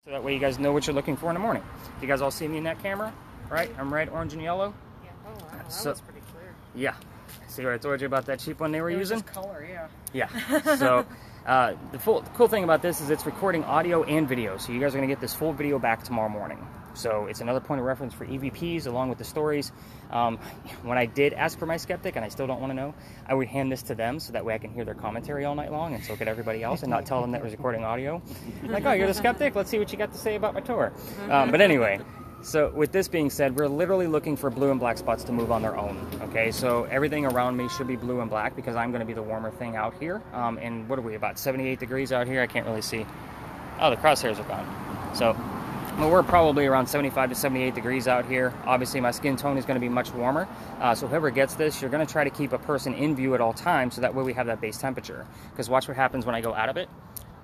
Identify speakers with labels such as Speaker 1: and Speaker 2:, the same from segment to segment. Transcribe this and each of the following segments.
Speaker 1: So that way you guys know what you're looking for in the morning. You guys all see me in that camera, right? I'm red, orange, and yellow.
Speaker 2: Yeah. Oh, wow. That was pretty clear.
Speaker 1: Yeah. See what I told you about that cheap one they were using?
Speaker 2: Just color, yeah.
Speaker 1: Yeah. So the cool thing about this is it's recording audio and video. So you guys are going to get this full video back tomorrow morning. So it's another point of reference for EVPs along with the stories. When I did ask for my skeptic, and I still don't want to know, I would hand this to them so that way I can hear their commentary all night long, and so could everybody else, and not tell them that was recording audio. Like, oh, you're the skeptic? Let's see what you got to say about my tour. But anyway, so with this being said, we're literally looking for blue and black spots to move on their own. Okay, so everything around me should be blue and black because I'm going to be the warmer thing out here. And what are we, about 78 degrees out here? I can't really see. Oh, the crosshairs are gone. So well, we're probably around 75 to 78 degrees out here. Obviously, my skin tone is going to be much warmer. So whoever gets this, you're going to try to keep a person in view at all times so that way we have that base temperature. Because watch what happens when I go out of it.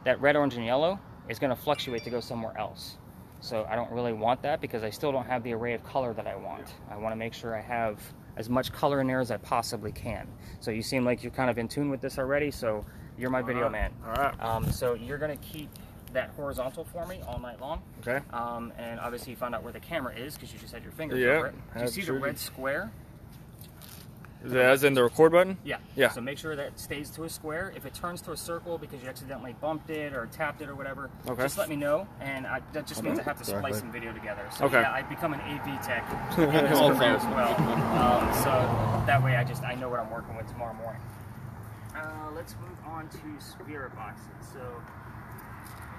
Speaker 1: That red, orange, and yellow is going to fluctuate to go somewhere else. So I don't really want that because I still don't have the array of color that I want. I want to make sure I have as much color in there as I possibly can. So you seem like you're kind of in tune with this already, so you're my video man.
Speaker 3: All right.
Speaker 1: So you're going to keep that horizontal for me all night long.
Speaker 3: Okay.
Speaker 1: And obviously you found out where the camera is because you just had your fingers
Speaker 3: Yeah,
Speaker 1: over it. Do you see the red square?
Speaker 3: Is that as in the record button?
Speaker 1: Yeah.
Speaker 3: Yeah.
Speaker 1: So make sure that it stays to a square. If it turns to a circle because you accidentally bumped it or tapped it or whatever, just let me know. And that just means I have to splice some video together. So yeah, I become an AV tech in this career as well. So that way I know what I'm working with tomorrow morning. Let's move on to spirit boxes. So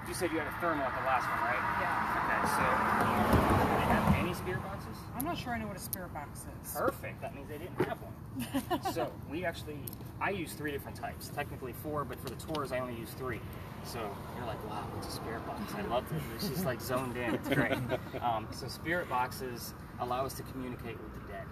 Speaker 1: you said you had a thermal at the last one, right?
Speaker 2: Yeah.
Speaker 1: Okay, so do they have any spirit boxes?
Speaker 2: I'm not sure I know what a spirit box is.
Speaker 1: Perfect. That means they didn't have one. So I use 3 different types. Technically 4, but for the tours I only use 3. So you're like, wow, it's a spirit box. I love it. It's just like zoned in. It's great. So spirit boxes allow us to communicate with the dead.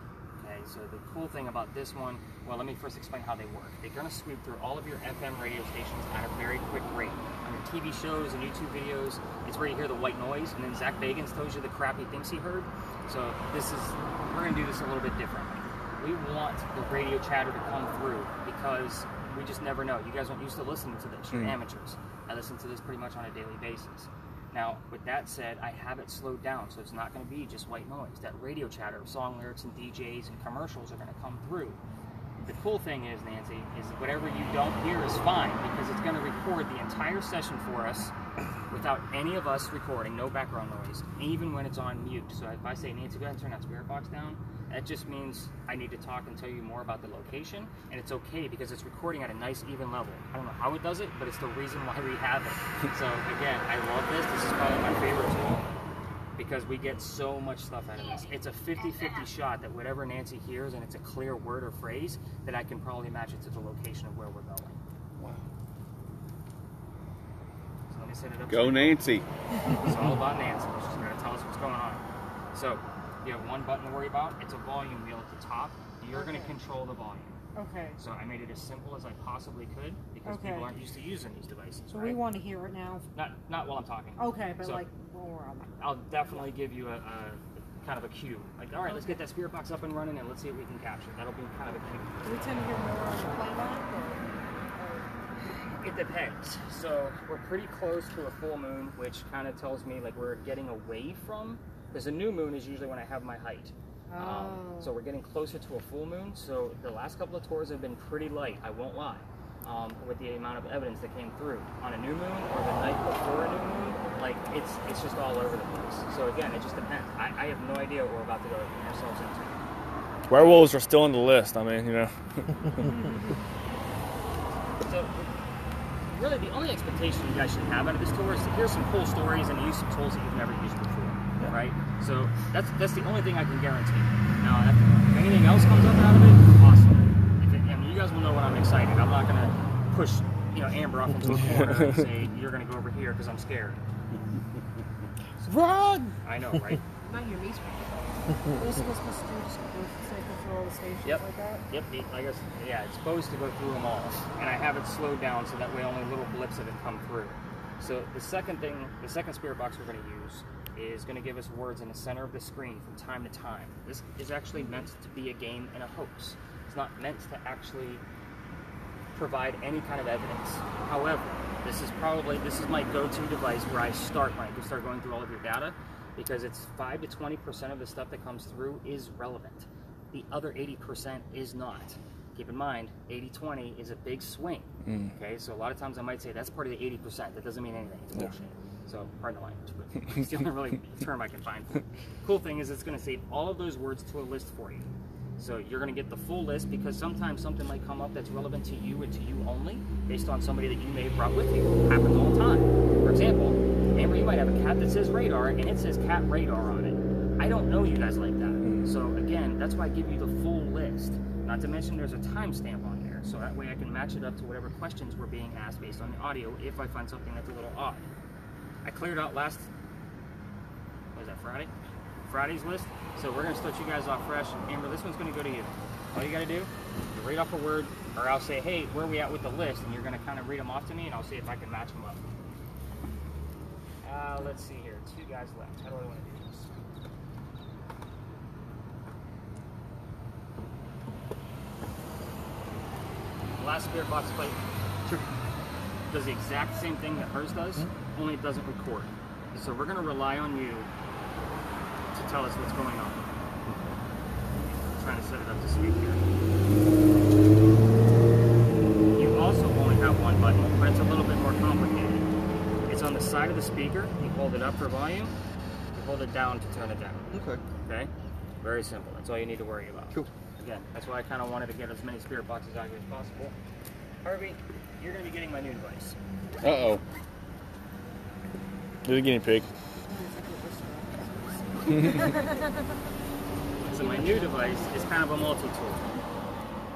Speaker 1: Okay, so the cool thing about this one, well, let me first explain how they work. They're going to sweep through all of your FM radio stations at a very quick rate. On your TV shows and YouTube videos, it's where you hear the white noise, and then Zach Bagans tells you the crap he thinks he heard. So we're going to do this a little bit differently. We want the radio chatter to come through because we just never know. You guys aren't used to listening to this. You're amateurs. I listen to this pretty much on a daily basis. Now, with that said, I have it slowed down, so it's not going to be just white noise. That radio chatter, song lyrics and DJs and commercials are going to come through. The cool thing is, Nancy, is whatever you don't hear is fine because it's going to record the entire session for us without any of us recording, no background noise, even when it's on mute. So if I say, Nancy, go ahead and turn that spirit box down, that just means I need to talk and tell you more about the location, and it's okay because it's recording at a nice even level. I don't know how it does it, but it's the reason why we have it. So again, I love this. This is probably my favorite tool because we get so much stuff out of this. It's a 50-50 shot that whatever Nancy hears, and it's a clear word or phrase, that I can probably match it to the location of where we're going.
Speaker 3: Wow.
Speaker 1: So let me set it up.
Speaker 3: Go Nancy.
Speaker 1: It's all about Nancy. She's going to tell us what's going on. So you have one button to worry about. It's a volume wheel at the top. You're going to control the volume.
Speaker 2: Okay.
Speaker 1: So I made it as simple as I possibly could because people aren't used to using these devices.
Speaker 2: So we want to hear it now.
Speaker 1: Not while I'm talking.
Speaker 2: Okay, but
Speaker 1: so
Speaker 2: like when we're on.
Speaker 1: I'll definitely give you a kind of a cue. Like, all right, let's get that spirit box up and running, and let's see what we can capture. That'll be kind of a cue.
Speaker 2: Do we tend to hear more on the playback, or?
Speaker 1: It depends. So we're pretty close to a full moon, which kind of tells me like we're getting away from. Because a new moon is usually when I have my height. So we're getting closer to a full moon. So the last couple of tours have been pretty light, I won't lie, with the amount of evidence that came through. On a new moon or the night before a new moon, like it's just all over the place. So again, it just depends. I have no idea what we're about to go ourselves into.
Speaker 3: Werewolves are still on the list. I mean, you know.
Speaker 1: So really the only expectation you guys should have out of this tour is to hear some cool stories and use some tools that you've never used before. Right? So that's the only thing I can guarantee. Now, if anything else comes up out of it, awesome. I mean, you guys will know when I'm excited. I'm not going to push, Amber off into a corner and say, you're going to go over here because I'm scared.
Speaker 3: Run!
Speaker 1: I know, right?
Speaker 2: Not your least one. This is supposed to do just go through all the stations like that?
Speaker 1: Yep. I guess, yeah, it's supposed to go through them all. And I have it slowed down so that way only little blips of it come through. So the second spirit box we're going to use is going to give us words in the center of the screen from time to time. This is actually meant to be a game and a hoax. It's not meant to actually provide any kind of evidence. However, This is my go-to device where I start when I start going through all of your data, because it's 5 to 20% of the stuff that comes through is relevant. The other 80% is not. Keep in mind, 80-20 is a big swing. Okay, so a lot of times I might say that's part of the 80%. That doesn't mean anything. It's bullshit. So, pardon the language, but it's the only really term I can find for it. Cool thing is it's going to save all of those words to a list for you. So you're going to get the full list, because sometimes something might come up that's relevant to you and to you only, based on somebody that you may have brought with you. It happens all the time. For example, Amber, you might have a cat that says radar, and it says cat radar on it. I don't know you guys like that. So again, that's why I give you the full list. Not to mention there's a timestamp on there, so that way I can match it up to whatever questions were being asked based on the audio if I find something that's a little odd. I cleared out what was that, Friday's list. So we're going to start you guys off fresh. Amber, this one's going to go to you. All you got to do is read off a word, or I'll say, hey, where are we at with the list? And you're going to kind of read them off to me, and I'll see if I can match them up. Let's see here. 2 guys left. How do I want to do this? The last spirit box plate does the exact same thing that hers does, only it doesn't record. So we're going to rely on you to tell us what's going on. I'm trying to set it up to speak here. You also only have one button, but it's a little bit more complicated. It's on the side of the speaker. You hold it up for volume. You hold it down to turn it down. Okay? Very simple. That's all you need to worry about.
Speaker 4: Cool.
Speaker 1: Again, that's why I kind of wanted to get as many spirit boxes out here as possible. Harvey, you're going to be getting my new device.
Speaker 3: Uh-oh. You're the guinea pig.
Speaker 1: So my new device is kind of a multi-tool.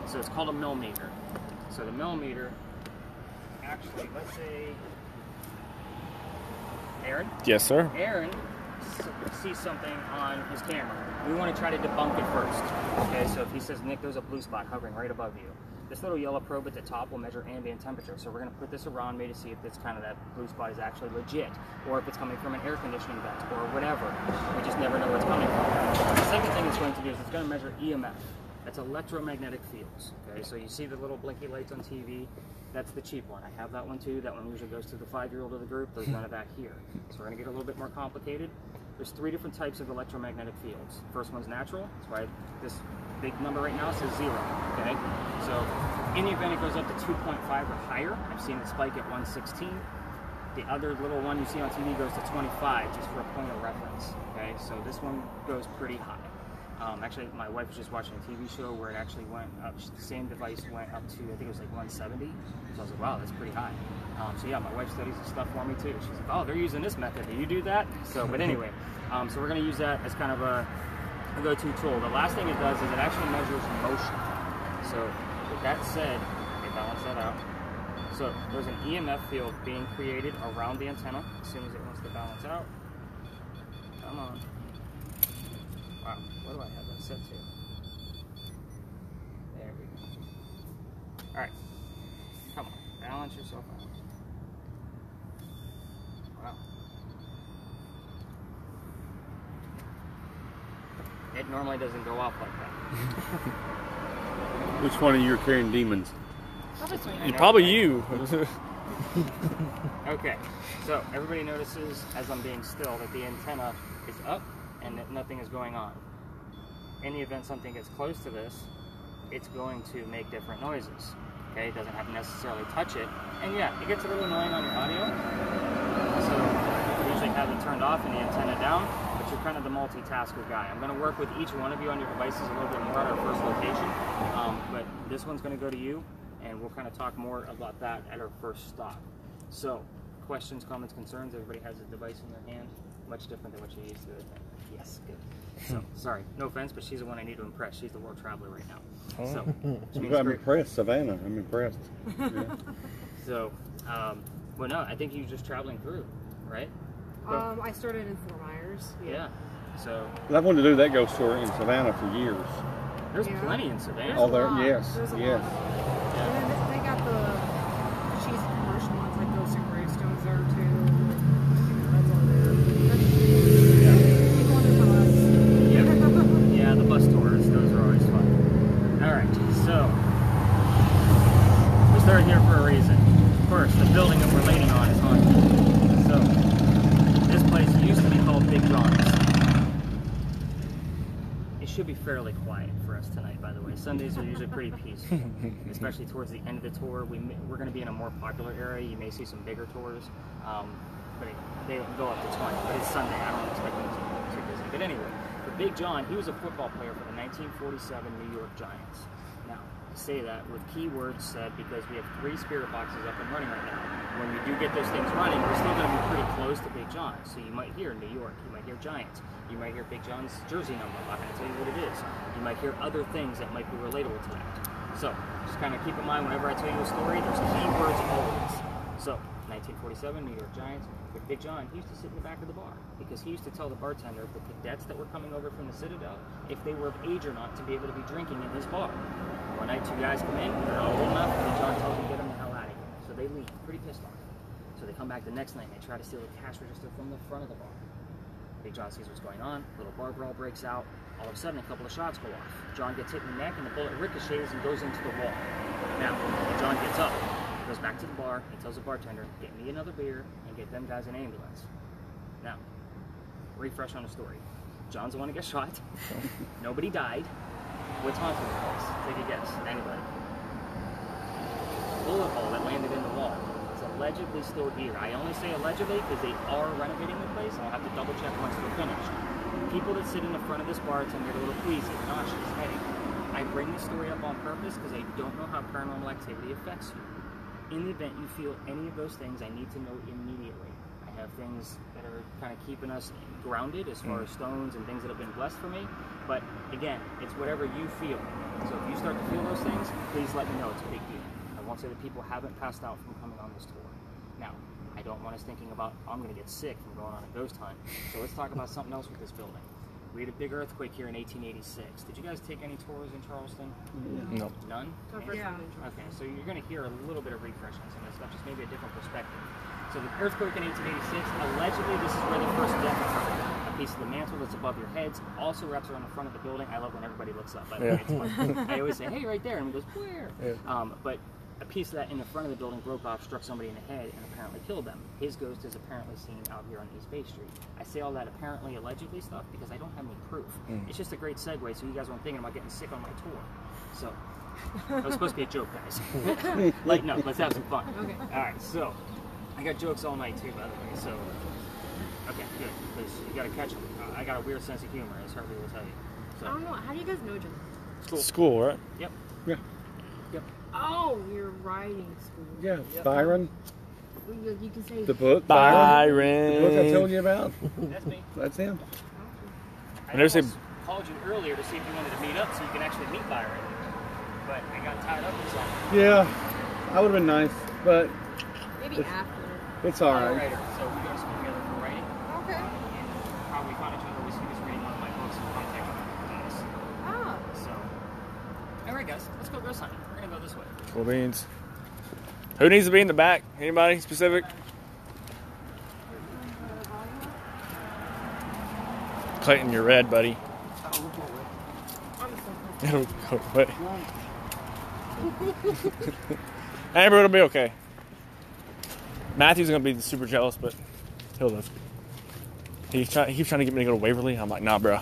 Speaker 1: So it's called a millimeter. So the millimeter, actually, let's say, Aaron?
Speaker 3: Yes, sir.
Speaker 1: Aaron sees something on his camera. We want to try to debunk it first. Okay, so if he says, Nick, there's a blue spot hovering right above you. This little yellow probe at the top will measure ambient temperature. So we're going to put this around me to see if this kind of that blue spot is actually legit, or if it's coming from an air conditioning vent, or whatever. We just never know where it's coming from. The second thing it's going to do is it's going to measure EMF. That's electromagnetic fields. Okay, so you see the little blinky lights on TV. That's the cheap one. I have that one too. That one usually goes to the 5-year-old of the group. There's none of that here. So we're going to get a little bit more complicated. There's 3 different types of electromagnetic fields. First one's natural. That's why this big number right now says 0. Okay, so in the event it goes up to 2.5 or higher, I've seen it spike at 116. The other little one you see on TV goes to 25, just for a point of reference. Okay, so this one goes pretty high. Actually, my wife was just watching a TV show where it actually went up, the same device went up to, I think it was like 170. So I was like, wow, that's pretty high. So yeah, my wife studies the stuff for me too. She's like, oh, they're using this method. Do you do that? So, but anyway, so we're going to use that as kind of a go-to tool. The last thing it does is it actually measures motion. So with that said, okay, balance that out. So there's an EMF field being created around the antenna as soon as it wants to balance out. Come on. Wow, what do I have that set to? There we go. Alright, come on, balance yourself out. Wow. It normally doesn't go off like that.
Speaker 4: Which one of you are carrying demons?
Speaker 3: Probably you.
Speaker 1: Okay, so everybody notices as I'm being still that the antenna is up and that nothing is going on. In the event something gets close to this, it's going to make different noises. Okay, it doesn't have to necessarily touch it. And yeah, it gets a little annoying on your audio. So you usually have it turned off and the antenna down, but you're kind of the multitasker guy. I'm going to work with each one of you on your devices a little bit more at our first location. But this one's going to go to you, and we'll kind of talk more about that at our first stop. So, questions, comments, concerns? Everybody has a device in their hand. Much different than what you used to. Yes, good. So, sorry, no offense, but she's the one I need to impress. She's the world traveler right now. So,
Speaker 4: I'm impressed, Savannah. I'm impressed. Yeah.
Speaker 1: So, well, no, I think you're just traveling through, right?
Speaker 2: I started in Fort Myers.
Speaker 1: Yeah. So.
Speaker 4: I've wanted to do that ghost tour in Savannah for years.
Speaker 1: There's plenty in Savannah.
Speaker 4: Oh, there, yes,
Speaker 2: There's a
Speaker 4: yes.
Speaker 2: lot. And then they got the cheesy commercial ones like Ghosts and Gravestones there too. That's on there.
Speaker 1: Yeah, the bus tours, those are always fun. Alright, so we started here for a reason. First, the building that we're laying should be fairly quiet for us tonight, by the way. Sundays are usually pretty peaceful, especially towards the end of the tour. We're going to be in a more popular area. You may see some bigger tours, but they go up to 20. But it's Sunday. I don't expect them to be too busy. But anyway, for Big John, he was a football player for the 1947 New York Giants. Now, I say that with keywords said because we have 3 spirit boxes up and running right now. When we do get those things running, we're still going to be pretty close to Big John. So you might hear New York, you might hear Giants, you might hear Big John's jersey number. I'm not going to tell you what it is. You might hear other things that might be relatable to that. So just kind of keep in mind whenever I tell you a story, there's keywords always. So 1947 New York Giants. With Big John, he used to sit in the back of the bar because he used to tell the bartender the cadets that were coming over from the Citadel if they were of age or not to be able to be drinking in his bar. One night, 2 guys come in, they're not old enough, Big John tells them to get them the hell out of here. So they leave, pretty pissed off. So they come back the next night and they try to steal the cash register from the front of the bar. Big John sees what's going on, little bar brawl breaks out, all of a sudden a couple of shots go off. John gets hit in the neck and the bullet ricochets and goes into the wall. Now, John gets up, goes back to the bar, he tells the bartender, get me another beer and get them guys an ambulance. Now, refresh on the story. John's the one that gets shot. Nobody died. What's haunting the place? Take a guess. Anybody? Bullet hole that landed in the wall. It's allegedly still here. I only say allegedly because they are renovating the place. I'll have to double check once they're finished. People that sit in the front of this bar tend to get a little queasy, nauseous, headache. I bring this story up on purpose because I don't know how paranormal activity affects you. In the event you feel any of those things, I need to know immediately. I have things that are kind of keeping us grounded as far as stones and things that have been blessed for me. But again, it's whatever you feel. So if you start to feel those things, please let me know. It's a big deal. I won't say that people haven't passed out from coming on this tour. Now, I don't want us thinking about, I'm going to get sick from going on a ghost hunt. So let's talk about something else with this building. We had a big earthquake here in 1886. Did you guys take any tours in Charleston?
Speaker 3: No.
Speaker 1: None?
Speaker 2: Yeah.
Speaker 1: Okay, so you're going to hear a little bit of refresh on some of this stuff, just maybe a different perspective. So the earthquake in 1886, allegedly this is where the first death occurred. A piece of the mantle that's above your heads also wraps around the front of the building. I love when everybody looks up. By the way, it's fun. I always say, hey, right there. And he goes, where? Yeah. But a piece of that in the front of the building broke off, struck somebody in the head, and apparently killed them. His ghost is apparently seen out here on East Bay Street. I say all that apparently, allegedly stuff because I don't have any proof. It's just a great segue so you guys weren't thinking about getting sick on my tour. So, that was supposed to be a joke, guys. Lighten up, let's have some fun.
Speaker 2: Okay.
Speaker 1: Alright, so, I got jokes all night too, by the way, so, okay, good, because you gotta catch them. I got a weird sense of humor, as Harvey will tell you. So,
Speaker 2: I don't know. How do you guys know each other?
Speaker 1: School.
Speaker 3: School, right?
Speaker 1: Yep.
Speaker 4: Yeah.
Speaker 1: Yep.
Speaker 2: Oh, you're writing school.
Speaker 4: Yeah.
Speaker 1: Yep.
Speaker 4: Byron.
Speaker 2: You can say
Speaker 4: The book.
Speaker 3: Byron.
Speaker 4: The book I told you about.
Speaker 1: That's me.
Speaker 4: That's him.
Speaker 1: I
Speaker 3: never say-
Speaker 1: almost called you earlier to see if you wanted to meet up so you can actually meet Byron. But I got tied up with something.
Speaker 4: Yeah. I would have been nice, but
Speaker 2: maybe after.
Speaker 4: it's all
Speaker 1: I'm a
Speaker 4: right.
Speaker 1: writer, so we go to school together for writing.
Speaker 2: Okay.
Speaker 1: And how we found each other was he was reading one of my books and contacted us.
Speaker 2: Ah.
Speaker 1: So, all right, guys, let's go ghost hunting. We're gonna go this way.
Speaker 3: Cool beans. Who needs to be in the back? Anybody specific? Clayton, you're red, buddy. It'll go away. Amber, it'll be okay. Matthew's gonna be super jealous, but he'll live. He keeps trying to get me to go to Waverly. I'm like, nah, bro.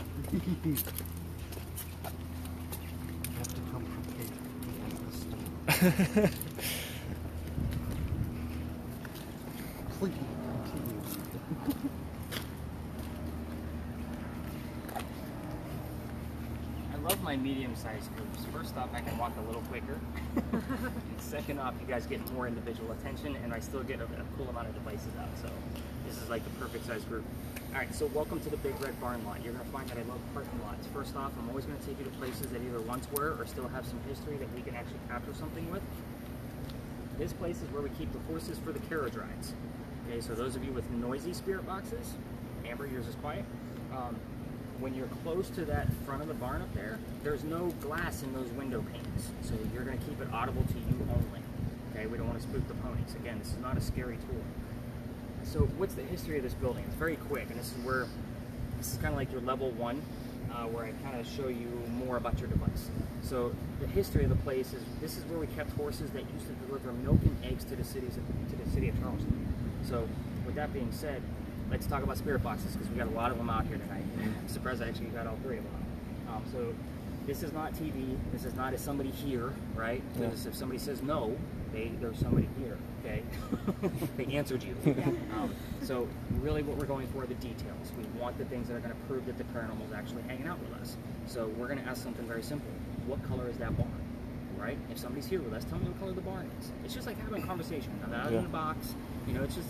Speaker 1: I love my medium-sized groups. First off, I can walk a little quicker. And second off, you guys get more individual attention, and I still get a cool amount of devices out. So this is like the perfect size group. All right, so welcome to the Big Red Barn Lot. You're gonna find that I love parking lots. First off, I'm always gonna take you to places that either once were or still have some history that we can actually capture something with. This place is where we keep the horses for the carriage rides. Okay, so those of you with noisy spirit boxes, Amber, yours is quiet. When you're close to that front of the barn up there, there's no glass in those window panes. So you're gonna keep it audible to you only. Okay, we don't wanna spook the ponies. Again, this is not a scary tour. So what's the history of this building? It's very quick, and this is kind of like your level one, where I kind of show you more about your device. So the history of the place is, this is where we kept horses that used to deliver milk and eggs to the city of Charleston. So with that being said, let's talk about spirit boxes because we got a lot of them out here tonight. I'm surprised I actually got all three of them. So this is not TV. This is not as somebody here, right? Because if somebody says no, there's somebody here, okay? They answered you. So really what we're going for are the details. We want the things that are going to prove that the paranormal is actually hanging out with us. So we're going to ask something very simple. What color is that barn? Right? If somebody's here with us, tell me what color the barn is. It's just like having a conversation. Not in the box. You know, it's just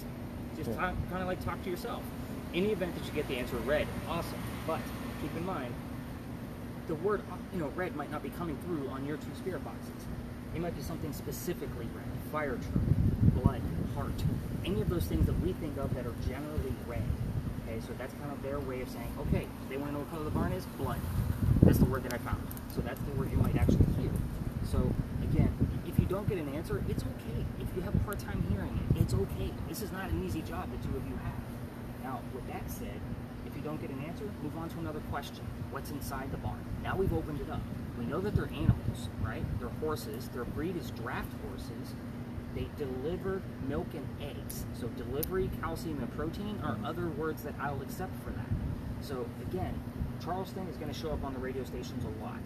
Speaker 1: kind of like talk to yourself. In the event that you get the answer red, awesome. But keep in mind, the word, red might not be coming through on your 2 spirit boxes. It might be something specifically red. Fire truck, blood, heart. Any of those things that we think of that are generally red. Okay, so that's kind of their way of saying, okay, they want to know what color the barn is? Blood. That's the word that I found. So that's the word you might actually hear. So again, if you don't get an answer, it's okay. If you have a hard time hearing it, it's okay. This is not an easy job the 2 of you have. Now, with that said, if you don't get an answer, move on to another question. What's inside the barn? Now we've opened it up. We know that they're animals, right? They're horses. Their breed is draft horses. They deliver milk and eggs. So delivery, calcium, and protein are other words that I'll accept for that. So again, Charleston is going to show up on the radio stations a lot.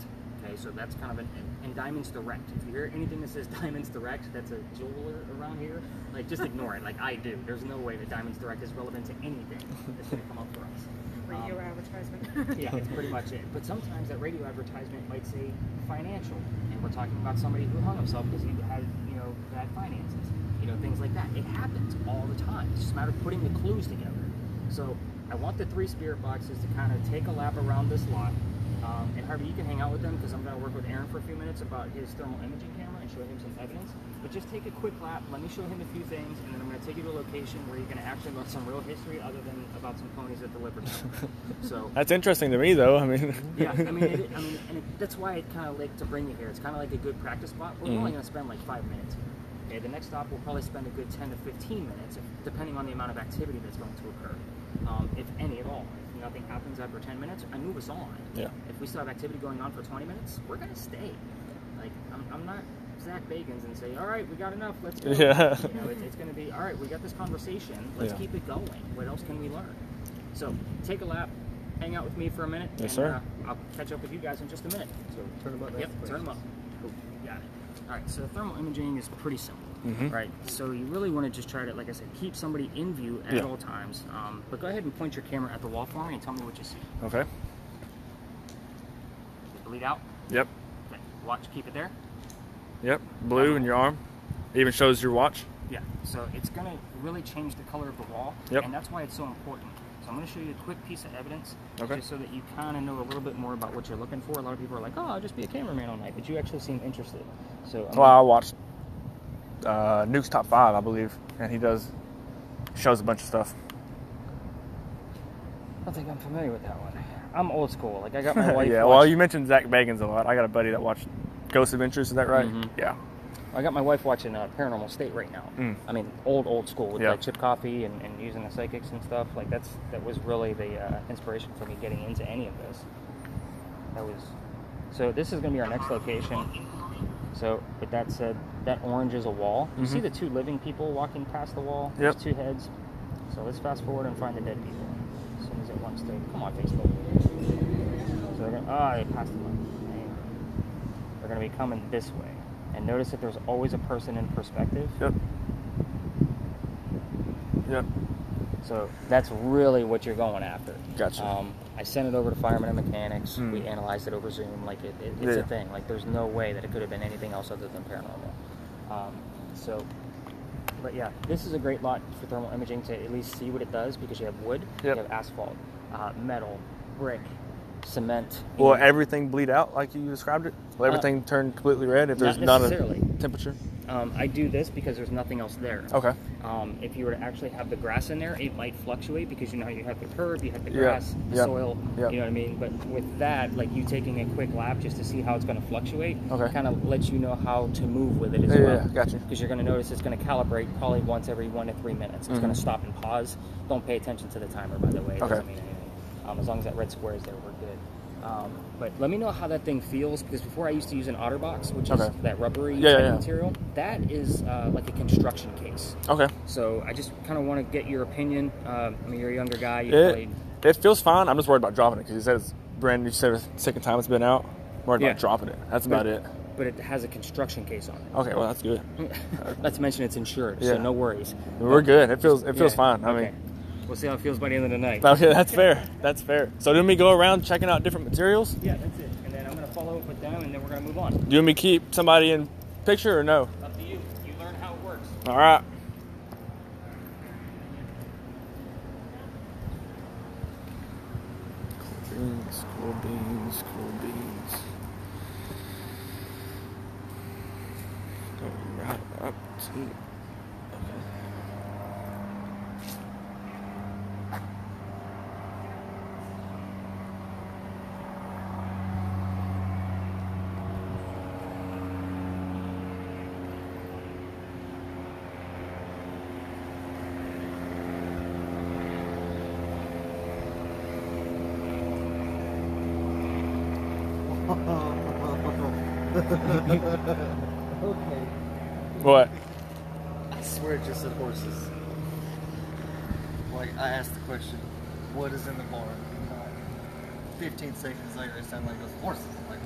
Speaker 1: Okay, so that's kind of and Diamonds Direct. If you hear anything that says Diamonds Direct, that's a jeweler around here, like just ignore it, like I do. There's no way that Diamonds Direct is relevant to anything that's going to come up for us.
Speaker 2: Radio advertisement.
Speaker 1: Yeah, it's pretty much it. But sometimes that radio advertisement might say financial, and we're talking about somebody who hung himself because he had, bad finances, things like that. It happens all the time. It's just a matter of putting the clues together. So I want the 3 spirit boxes to kind of take a lap around this lot. And Harvey, you can hang out with them because I'm going to work with Aaron for a few minutes about his thermal imaging camera and show him some evidence. But just take a quick lap, let me show him a few things, and then I'm going to take you to a location where you're going to actually learn some real history other than about some ponies that delivered them. So
Speaker 3: that's interesting to me, though. I mean,
Speaker 1: yeah, that's why it kind of like to bring you here. It's kind of like a good practice spot. We're only going to spend like 5 minutes here. Okay, the next stop we'll probably spend a good 10 to 15 minutes, depending on the amount of activity that's going to occur, if any at all. If nothing happens after 10 minutes, I move us on.
Speaker 3: Yeah.
Speaker 1: If we still have activity going on for 20 minutes, we're going to stay. Like, I'm not Zach Bagans and say, all right, we got enough, let's go.
Speaker 3: Yeah.
Speaker 1: It's going to be, all right, we got this conversation, let's keep it going. What else can we learn? So, take a lap, hang out with me for a minute,
Speaker 3: yes,
Speaker 1: and
Speaker 3: sir.
Speaker 1: I'll catch up with you guys in just a minute.
Speaker 4: So turn them up.
Speaker 1: Yep, turn them up. Cool, got it. All right, so thermal imaging is pretty simple, right? So you really want to just try to, like I said, keep somebody in view at all times. But go ahead and point your camera at the wall for me and tell me what you see.
Speaker 3: Okay.
Speaker 1: Bleed out?
Speaker 3: Yep.
Speaker 1: Okay. Watch, keep it there?
Speaker 3: Yep. Blue in your arm. It even shows your watch.
Speaker 1: Yeah. So it's going to really change the color of the wall.
Speaker 3: Yep.
Speaker 1: And that's why it's so important. So I'm going to show you a quick piece of evidence, just so that you kind of know a little bit more about what you're looking for. A lot of people are like, oh, I'll just be a cameraman all night, but you actually seem interested. So
Speaker 3: I watched Nuke's Top 5, I believe, and he shows a bunch of stuff.
Speaker 1: I don't think I'm familiar with that one. I'm old school. Like, I got my wife.
Speaker 3: Yeah, well, you mentioned Zach Bagans a lot. I got a buddy that watched Ghost Adventures, is that right? Yeah.
Speaker 1: I got my wife watching Paranormal State right now. I mean, old school with like Chip Coffee and using the psychics and stuff. Like that was really the inspiration for me getting into any of this. So this is going to be our next location. So with that said, that orange is a wall. You see the 2 living people walking past the wall?
Speaker 3: Yep.
Speaker 1: There's 2 heads. So let's fast forward and find the dead people. As soon as it wants to. Come on, Facebook. So they're going to, they passed them. They're going to be coming this way. And notice that there's always a person in perspective.
Speaker 3: Yep. Yep.
Speaker 1: So that's really what you're going after.
Speaker 3: Gotcha.
Speaker 1: I sent it over to firemen and mechanics. We analyzed it over Zoom. Like it's a thing. Like there's no way that it could have been anything else other than paranormal. But yeah, this is a great lot for thermal imaging to at least see what it does because you have wood, you have asphalt, metal, brick, cement.
Speaker 3: Will everything bleed out like you described it? Will everything turn completely red if there's not a temperature?
Speaker 1: I do this because there's nothing else there.
Speaker 3: Okay.
Speaker 1: If you were to actually have the grass in there, it might fluctuate because you have the curb, you have the grass, the soil, you know what I mean? But with that, like you taking a quick lap just to see how it's going to fluctuate, kind of lets you know how to move with it as well.
Speaker 3: Yeah, gotcha.
Speaker 1: Because you're going to notice it's going to calibrate probably once every 1 to 3 minutes. It's going to stop and pause. Don't pay attention to the timer, by the way. It doesn't mean anything. As long as that red square is there, we're good. But let me know how that thing feels, because before I used to use an OtterBox, which is that rubbery material. That is like a construction case. Okay. So I just kind of want to get your opinion. I mean, you're a younger guy.
Speaker 3: It feels fine. I'm just worried about dropping it because he says brand new second time it's been out. Worried
Speaker 1: Yeah.
Speaker 3: about dropping it. That's about it.
Speaker 1: But it has a construction case on it.
Speaker 3: Okay, well that's good.
Speaker 1: Not to mention it's insured,
Speaker 3: Yeah.
Speaker 1: so no worries.
Speaker 3: We're good. It feels
Speaker 1: Yeah,
Speaker 3: fine. I
Speaker 1: okay.
Speaker 3: mean,
Speaker 1: We'll see how it feels by the end of the night.
Speaker 3: okay, that's fair. That's fair. So didn't we go around checking out different materials?
Speaker 1: Yeah, that's it. And then I'm gonna follow up with them, and then we're gonna move on.
Speaker 3: Do you want me to keep somebody in picture or no?
Speaker 1: Up to you. You learn how it works.
Speaker 3: All right. Cool beans. Go right up to. Okay.
Speaker 5: Okay.
Speaker 3: What?
Speaker 5: I swear it just said horses. Like, I asked the question, what is in the barn? 15 seconds later, it sounded like it was horses. Like,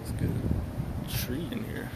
Speaker 3: It's a good tree in here.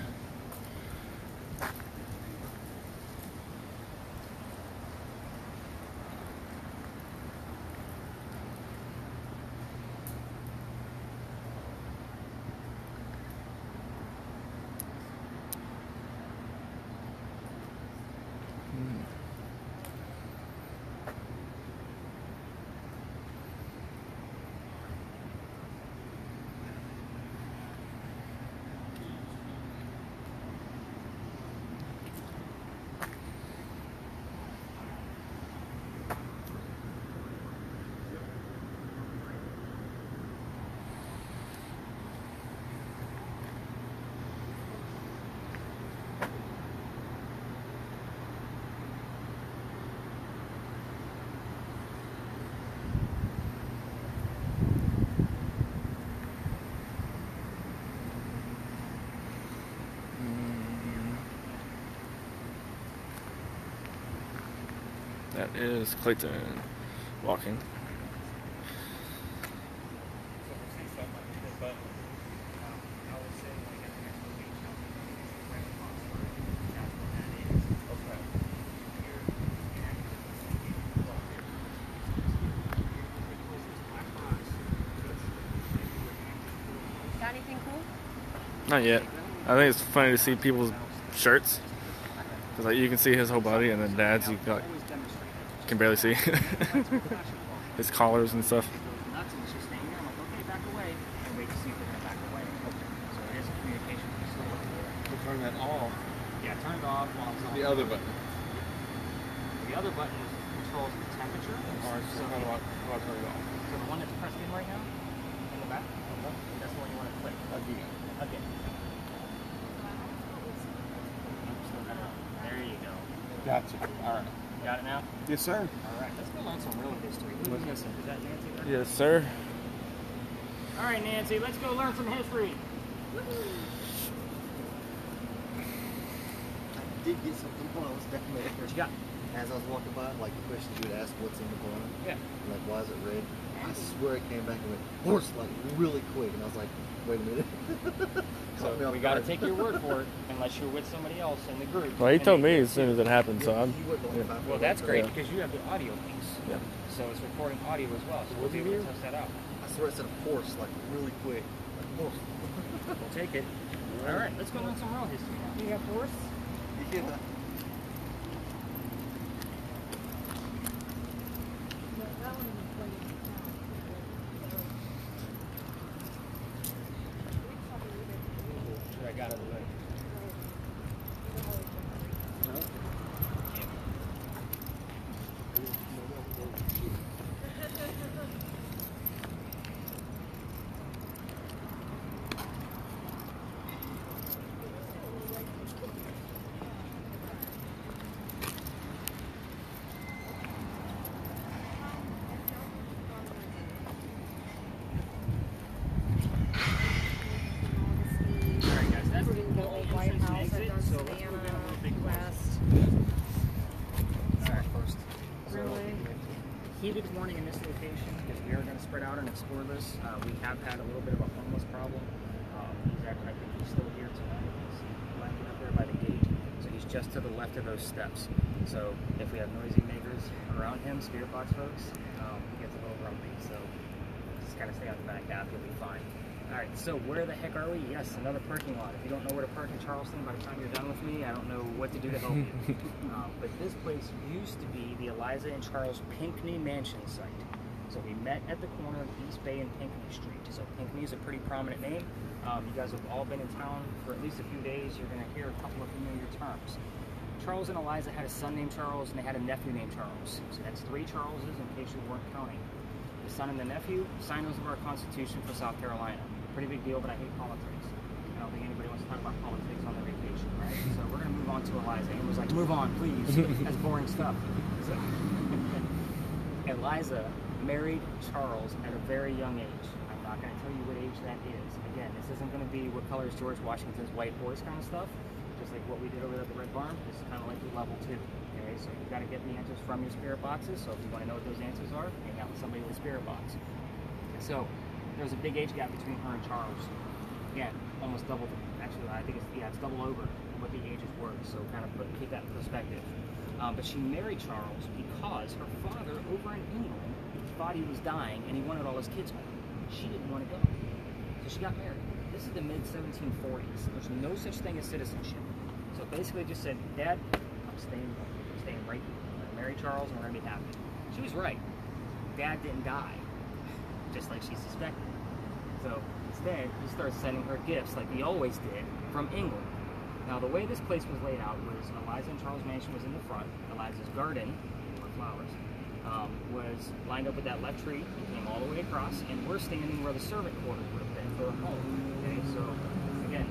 Speaker 3: That is Clayton walking.
Speaker 2: Got anything cool?
Speaker 3: Not yet. I think it's funny to see people's shirts. Cause like you can see his whole body, and then Dad's you got, can barely see his collars and stuff.
Speaker 1: Nuts, and it's just staying there. I'm like, okay, back away. And wait to see if they're gonna back away. So it is a communication piece.
Speaker 5: to turn that off.
Speaker 1: Yeah, turn it off while it's on.
Speaker 5: The other button.
Speaker 1: The other button controls the temperature.
Speaker 5: Alright, so how do I turn it off?
Speaker 1: So the one that's pressed in right now, in the back, that's the one you want to click.
Speaker 5: Again.
Speaker 1: Okay. There you go.
Speaker 5: Gotcha. Alright.
Speaker 1: You got it now?
Speaker 5: Yes, sir.
Speaker 1: All right, let's go learn some real history. Who's missing? Is that Nancy?
Speaker 3: Yes, sir.
Speaker 1: All right, Nancy, let's go learn some history.
Speaker 5: I did get something close down there.
Speaker 1: What you got?
Speaker 5: As I was walking by, like the questions you would ask, what's in the barn?
Speaker 1: Yeah.
Speaker 5: Like, why is it red? I swear it came back and went, horse, like, really quick. And I was like, wait a minute.
Speaker 1: So
Speaker 5: Caught me off
Speaker 1: we got to
Speaker 5: guard.
Speaker 1: take your word for it, unless you're with somebody else in the group.
Speaker 3: Well, he
Speaker 1: And
Speaker 3: told
Speaker 1: they-
Speaker 3: me as soon as it happened, so
Speaker 5: Yeah,
Speaker 3: I'm.
Speaker 5: he wouldn't let me
Speaker 3: Yeah.
Speaker 5: find
Speaker 1: Well,
Speaker 5: out.
Speaker 1: that's great
Speaker 3: Yeah.
Speaker 1: because you have the audio piece.
Speaker 3: Yeah.
Speaker 1: So it's recording audio as well. So we'll be able to test that out.
Speaker 5: I swear it said horse, like, really quick. Like, horse.
Speaker 1: We'll take it. All right, let's go learn some real history now.
Speaker 2: Do you have horse?
Speaker 5: Yeah.
Speaker 2: That one is playing.
Speaker 1: Sure, I got it away. All right, guys, that's
Speaker 2: The old White House. That does
Speaker 1: so let's move in a little bit closer.
Speaker 2: West.
Speaker 1: Alright, first.
Speaker 2: Really?
Speaker 1: Heated warning in this location because we are going to spread out and explore this. We have had a little bit of a homeless problem. He's acting, I think he's still here tonight. He's landing up there by the gate. So he's just to the left of those steps. So if we have noisy neighbors around him, spirit box folks, he gets a little grumpy. So just kind of stay on the back half, you'll be fine. Alright, so where the heck are we? Yes, another parking lot. If you don't know where to park in Charleston, by the time you're done with me, I don't know what to do to help you. But this place used to be the Eliza and Charles Pinckney Mansion site. So we met at the corner of East Bay and Pinckney Street. So Pinckney is a pretty prominent name. You guys have all been in town for at least a few days. You're going to hear a couple of familiar terms. Charles and Eliza had a son named Charles, and they had a nephew named Charles. So that's 3 Charleses in case you weren't counting. The son and the nephew, signers of our Constitution for South Carolina. Pretty big deal, but I hate politics. I don't think anybody wants to talk about politics on their vacation, right? So we're going to move on to Eliza. And was like, move on, please. That's boring stuff. So, Eliza married Charles at a very young age. I'm not going to tell you what age that is. Again, this isn't going to be what color is George Washington's white horse kind of stuff. Just like what we did over at the Red Barn. This is kind of like the level 2. Okay, so you've got to get the answers from your spirit boxes. So if you want to know what those answers are, hang out with somebody with a spirit box. So there's a big age gap between her and Charles. Again, almost double. Actually, I think it's double over what the ages were. So kind of keep that in perspective. But she married Charles because her father over in England thought he was dying and he wanted all his kids home. She didn't want to go, so she got married. This is the mid 1740s. There's no such thing as citizenship. So basically, just said, Dad, I'm staying right here. I'm gonna marry Charles and we're gonna be happy. She was right. Dad didn't die, just like she suspected. So instead, he started sending her gifts like he always did from England. Now the way this place was laid out was Eliza and Charles' mansion was in the front. Eliza's garden, or flowers, was lined up with that left tree. It came all the way across, and we're standing where the servant quarters would have been for a home. Okay, so again,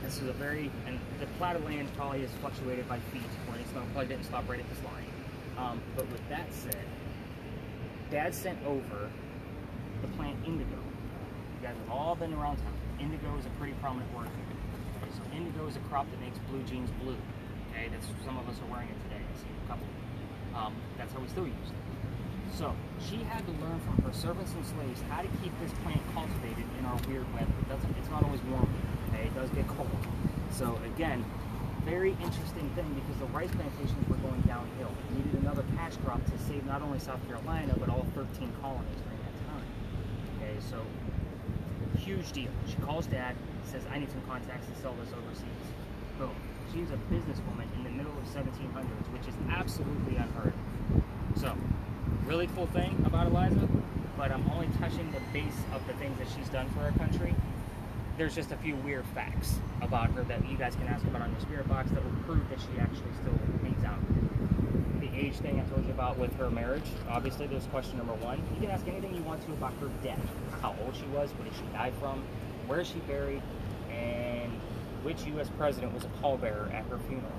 Speaker 1: this is a very, and the plat of land probably is fluctuated by feet, where it's probably didn't stop right at this line. But with that said, Dad sent over the plant indigo. You guys have all been around town. Indigo is a pretty prominent word here. Okay, so indigo is a crop that makes blue jeans blue. Okay, that's some of us are wearing it today. I see a couple. That's how we still use it. So she had to learn from her servants and slaves how to keep this plant cultivated in our weird weather. It's not always warm here. Okay, it does get cold. So again, very interesting thing because the rice plantations were going downhill. We needed another cash crop to save not only South Carolina but all 13 colonies during that time. Okay, so huge deal. She calls Dad, says, I need some contacts to sell this overseas. Boom. She's a businesswoman in the middle of 1700s, which is absolutely unheard of. So, really cool thing about Eliza, but I'm only touching the base of the things that she's done for our country. There's just a few weird facts about her that you guys can ask about on your spirit box that will prove that she actually still hangs out. The age thing I told you about with her marriage, obviously there's question number 1. You can ask anything you want to about her death. How old she was, where did she die from, where is she buried, and which U.S. president was a pallbearer at her funeral.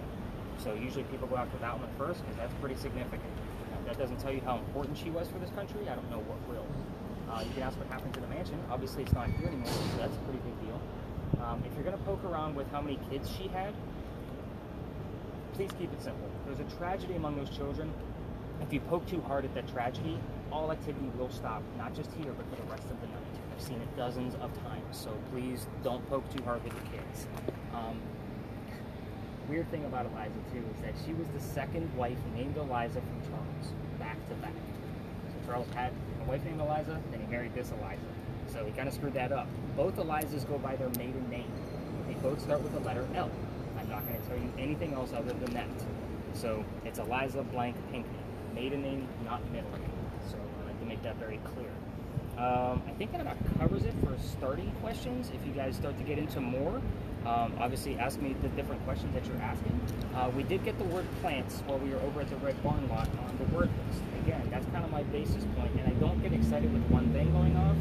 Speaker 1: So usually people go after that one first because that's pretty significant. Now, if that doesn't tell you how important she was for this country, I don't know what will. You can ask what happened to the mansion. Obviously it's not here anymore, so that's a pretty big deal. If you're going to poke around with how many kids she had, please keep it simple. There's a tragedy among those children. If you poke too hard at that tragedy, all activity will stop, not just here, but for the rest of the night. I've seen it dozens of times, so please don't poke too hard with the kids. Weird thing about Eliza, too, is that she was the second wife named Eliza from Charles, back to back. So Charles had a wife named Eliza, then he married this Eliza. So he kind of screwed that up. Both Elizas go by their maiden name. They both start with the letter L. I'm not going to tell you anything else other than that. So it's Eliza blank Pinckney. Maiden name, not middle name. So I like to make that very clear. I think that about covers it for starting questions. If you guys start to get into more, obviously ask me the different questions that you're asking. We did get the word plants while we were over at the Red Barn lot on the word list. Again, that's kind of my basis point, and I don't get excited with one thing going off.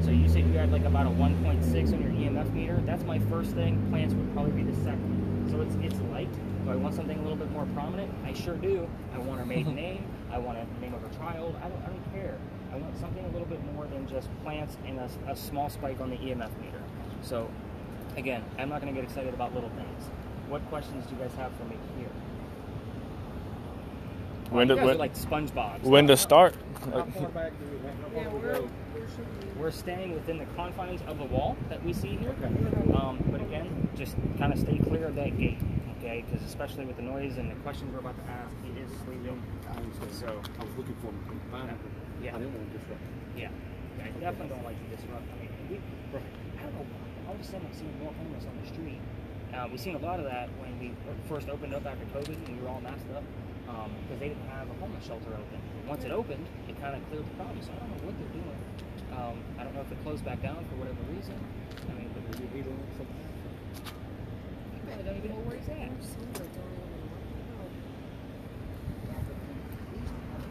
Speaker 1: So you said you had like about a 1.6 on your EMF meter. That's my first thing. Plants would probably be the second. So it's light. Do I want something a little bit more prominent? I sure do. I want her maiden name. I want a name of her child. I don't care. I want something a little bit more than just plants and a small spike on the EMF meter. So, again, I'm not going to get excited about little things. what questions do you guys have for me here?
Speaker 3: When
Speaker 1: You
Speaker 3: to
Speaker 1: guys are
Speaker 3: when,
Speaker 1: like SpongeBob.
Speaker 3: when to start?
Speaker 4: How far back do we have?
Speaker 2: Yeah, where should we?
Speaker 1: We're staying within the confines of the wall that we see here. But again, just kind of stay clear of that gate, okay? Because especially with the noise and the questions we're about to ask, he is sleeping.
Speaker 4: I understand.
Speaker 1: So,
Speaker 4: I was looking for him to find him.
Speaker 1: yeah.
Speaker 4: I didn't want to disrupt him.
Speaker 1: Yeah. I definitely don't like to disrupt. I mean, I don't know, all of a sudden I'm seeing more homeless on the street. We've seen a lot of that when we first opened up after COVID and we were all masked up because they didn't have a homeless shelter open. Once it opened, it kind of cleared the problem. So I don't know what they're doing. I don't know if it closed back down for whatever reason. I mean, but maybe he doing something. I don't even know where he's at.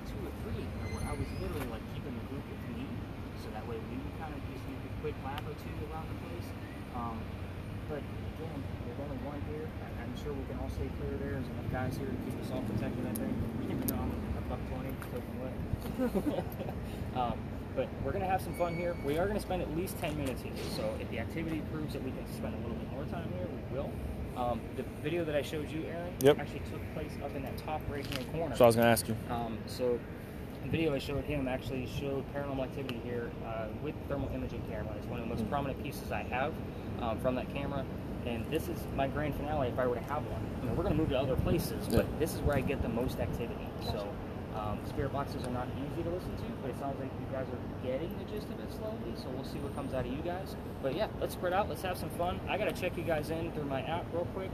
Speaker 1: Two or three, I was literally like keeping the group with me, so that way we would kind of just make a quick lap or two around the place. But again, there's only one here. I'm sure we can all stay clear there. There's enough guys here to keep us all protected, I think. Even though I'm a $120 soaking wet. But we're going to have some fun here. We are going to spend at least 10 minutes here. So if the activity proves that we can spend a little bit more time here, we will. The video that I showed you, Aaron, actually took place up in that top right-hand corner.
Speaker 3: So I was going to ask you.
Speaker 1: So the video I showed him actually showed paranormal activity here with thermal imaging camera. It's one of the most prominent pieces I have from that camera. And this is my grand finale if I were to have one. I mean, we're going to move to other places, but this is where I get the most activity. So spirit boxes are not easy to listen to, but it sounds like you guys are getting the gist of it slowly, so we'll see what comes out of you guys. But yeah, let's spread out. Let's have some fun. I got to check you guys in through my app real quick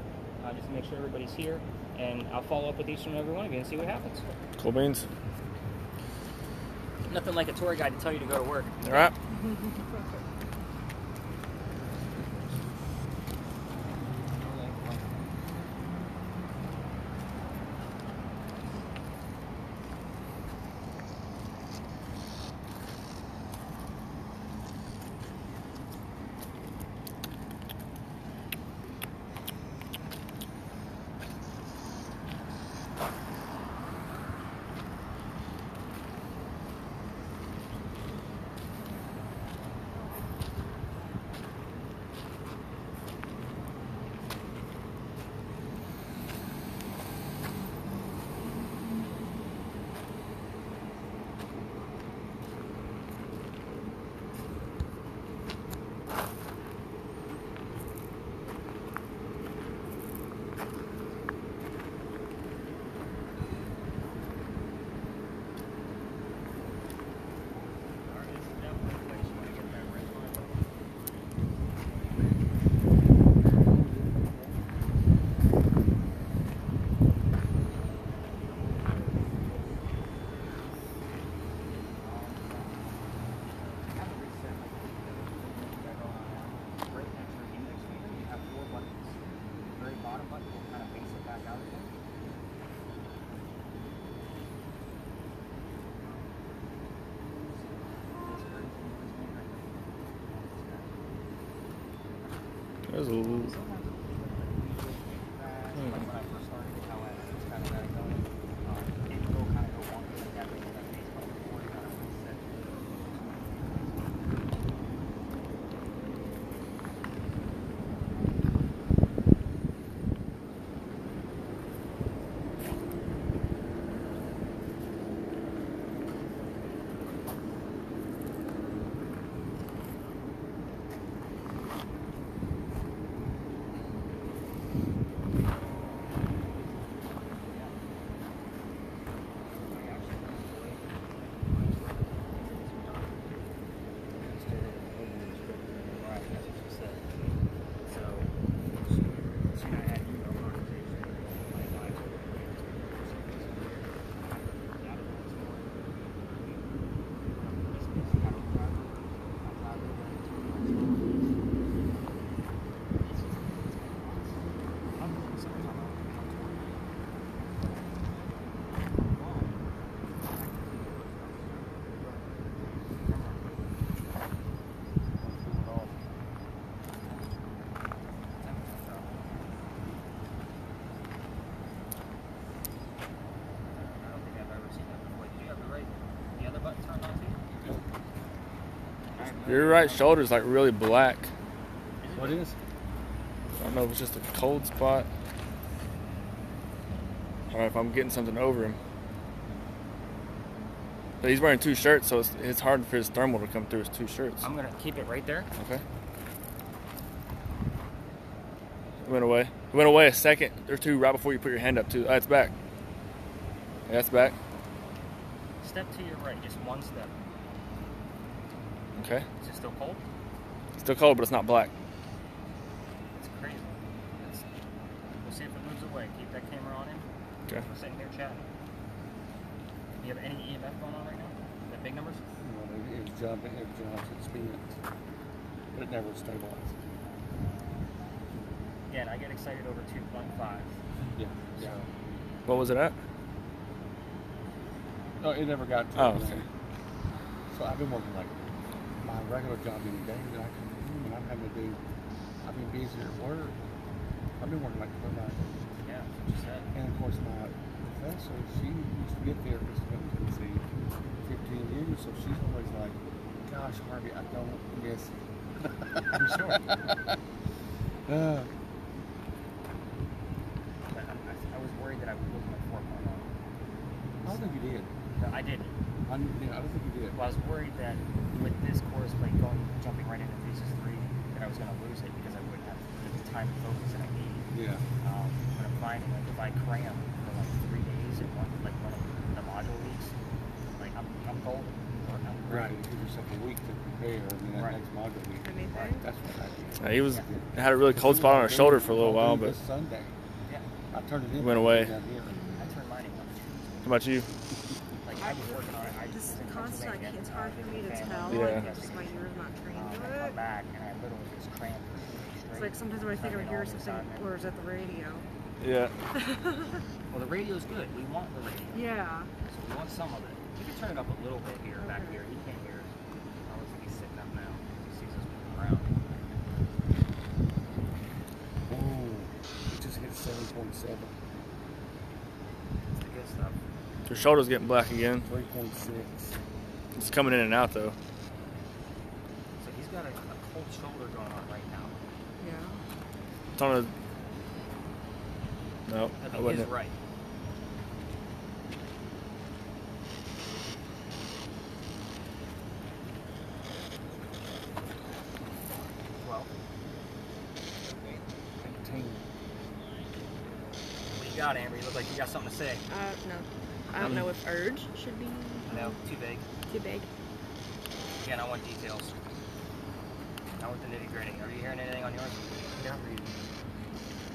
Speaker 1: just to make sure everybody's here. And I'll follow up with each and every one of you and see what happens.
Speaker 3: Cool beans.
Speaker 1: Nothing like a tour guide to tell you to go to work.
Speaker 3: All right. There's a little... Your right shoulder's like really black.
Speaker 4: What is?
Speaker 3: don't know if it's just a cold spot or if I'm getting something over him. But he's wearing 2 shirts, so it's hard for his thermal to come through his 2 shirts.
Speaker 1: I'm gonna keep it right there.
Speaker 3: Okay. It went away. It went away a second or 2 right before you put your hand up too. It's back. Yeah, it's back.
Speaker 1: Step to your right, just 1 step.
Speaker 3: Okay.
Speaker 1: Is it still cold?
Speaker 3: It's still cold, but it's not black.
Speaker 1: It's crazy. We'll see if it moves away. Keep that camera on him.
Speaker 3: Okay.
Speaker 1: We're sitting here chatting. You have any EMF going on right now? The big numbers?
Speaker 4: No, it jumps, it spins, but it never stabilizes.
Speaker 1: Yeah, and I get excited over 2.5.
Speaker 4: Yeah.
Speaker 1: So,
Speaker 3: What was it at?
Speaker 4: No, it never got to
Speaker 3: Oh,
Speaker 4: it.
Speaker 3: okay.
Speaker 4: So I've been working like my regular job in the day that I can do, and I'm having to do. I've been busy at work. I've been working like 12 hours.
Speaker 1: yeah, that's what you said.
Speaker 4: And of course, my professor, she used to be a therapist in Tennessee for 15 years, so she's always like, "Gosh, Harvey, I don't miss it."
Speaker 1: I'm sure. I was worried that I would lose my 4.0.
Speaker 4: I don't think you did.
Speaker 1: No, I didn't.
Speaker 4: I don't think you did.
Speaker 1: Well, I was worried that with this course plate jumping right into Thesis 3, that I was going to lose it because I wouldn't have the time and focus that I need.
Speaker 4: Yeah.
Speaker 1: But I'm finding like if I cram for like 3 days in one of the module weeks, like I'm golden. I'm
Speaker 4: Right. You give yourself a week to prepare, and then that
Speaker 1: Right.
Speaker 4: next module week.
Speaker 2: Anything?
Speaker 4: That's what I did.
Speaker 3: He had a really cold spot on his shoulder for a little while, but
Speaker 4: This Sunday,
Speaker 1: Yeah,
Speaker 4: I turned it in.
Speaker 3: Went away.
Speaker 4: Down here.
Speaker 1: I turned mine in.
Speaker 3: how about you?
Speaker 1: Like I was working on it. I
Speaker 2: Just
Speaker 1: was in
Speaker 2: constant,
Speaker 1: Pennsylvania,
Speaker 2: it's hard for me to
Speaker 1: family,
Speaker 2: tell.
Speaker 3: Yeah.
Speaker 2: Like, just my ears not trained
Speaker 1: I
Speaker 2: to
Speaker 1: come
Speaker 2: it.
Speaker 1: back and I literally just cramped.
Speaker 2: It's like sometimes when I think I hear something, or is it the radio?
Speaker 3: Yeah.
Speaker 1: Well, the radio's good. We want the radio.
Speaker 2: Yeah.
Speaker 1: So we want some of it. You can turn it up a little bit here, back here. He can't hear us. I looks like he's sitting up now. He sees us moving around.
Speaker 4: Oh, it just hit 7.7.
Speaker 1: It's the good stuff.
Speaker 3: Your shoulder's getting black again.
Speaker 4: 3.6.
Speaker 3: It's coming in and out though.
Speaker 1: So he's got a cold shoulder going on right now.
Speaker 2: Yeah.
Speaker 3: It's on a. No,
Speaker 1: I
Speaker 3: that
Speaker 1: think
Speaker 3: wasn't
Speaker 1: he's
Speaker 3: it.
Speaker 1: right. Well,
Speaker 4: 18.
Speaker 1: what you got, Amber? You look like you got something to say.
Speaker 6: No. I don't know if urge should be
Speaker 1: No, too big.
Speaker 6: too big.
Speaker 1: Again, I want details. I want the nitty gritty. Are you hearing anything on yours? Yeah.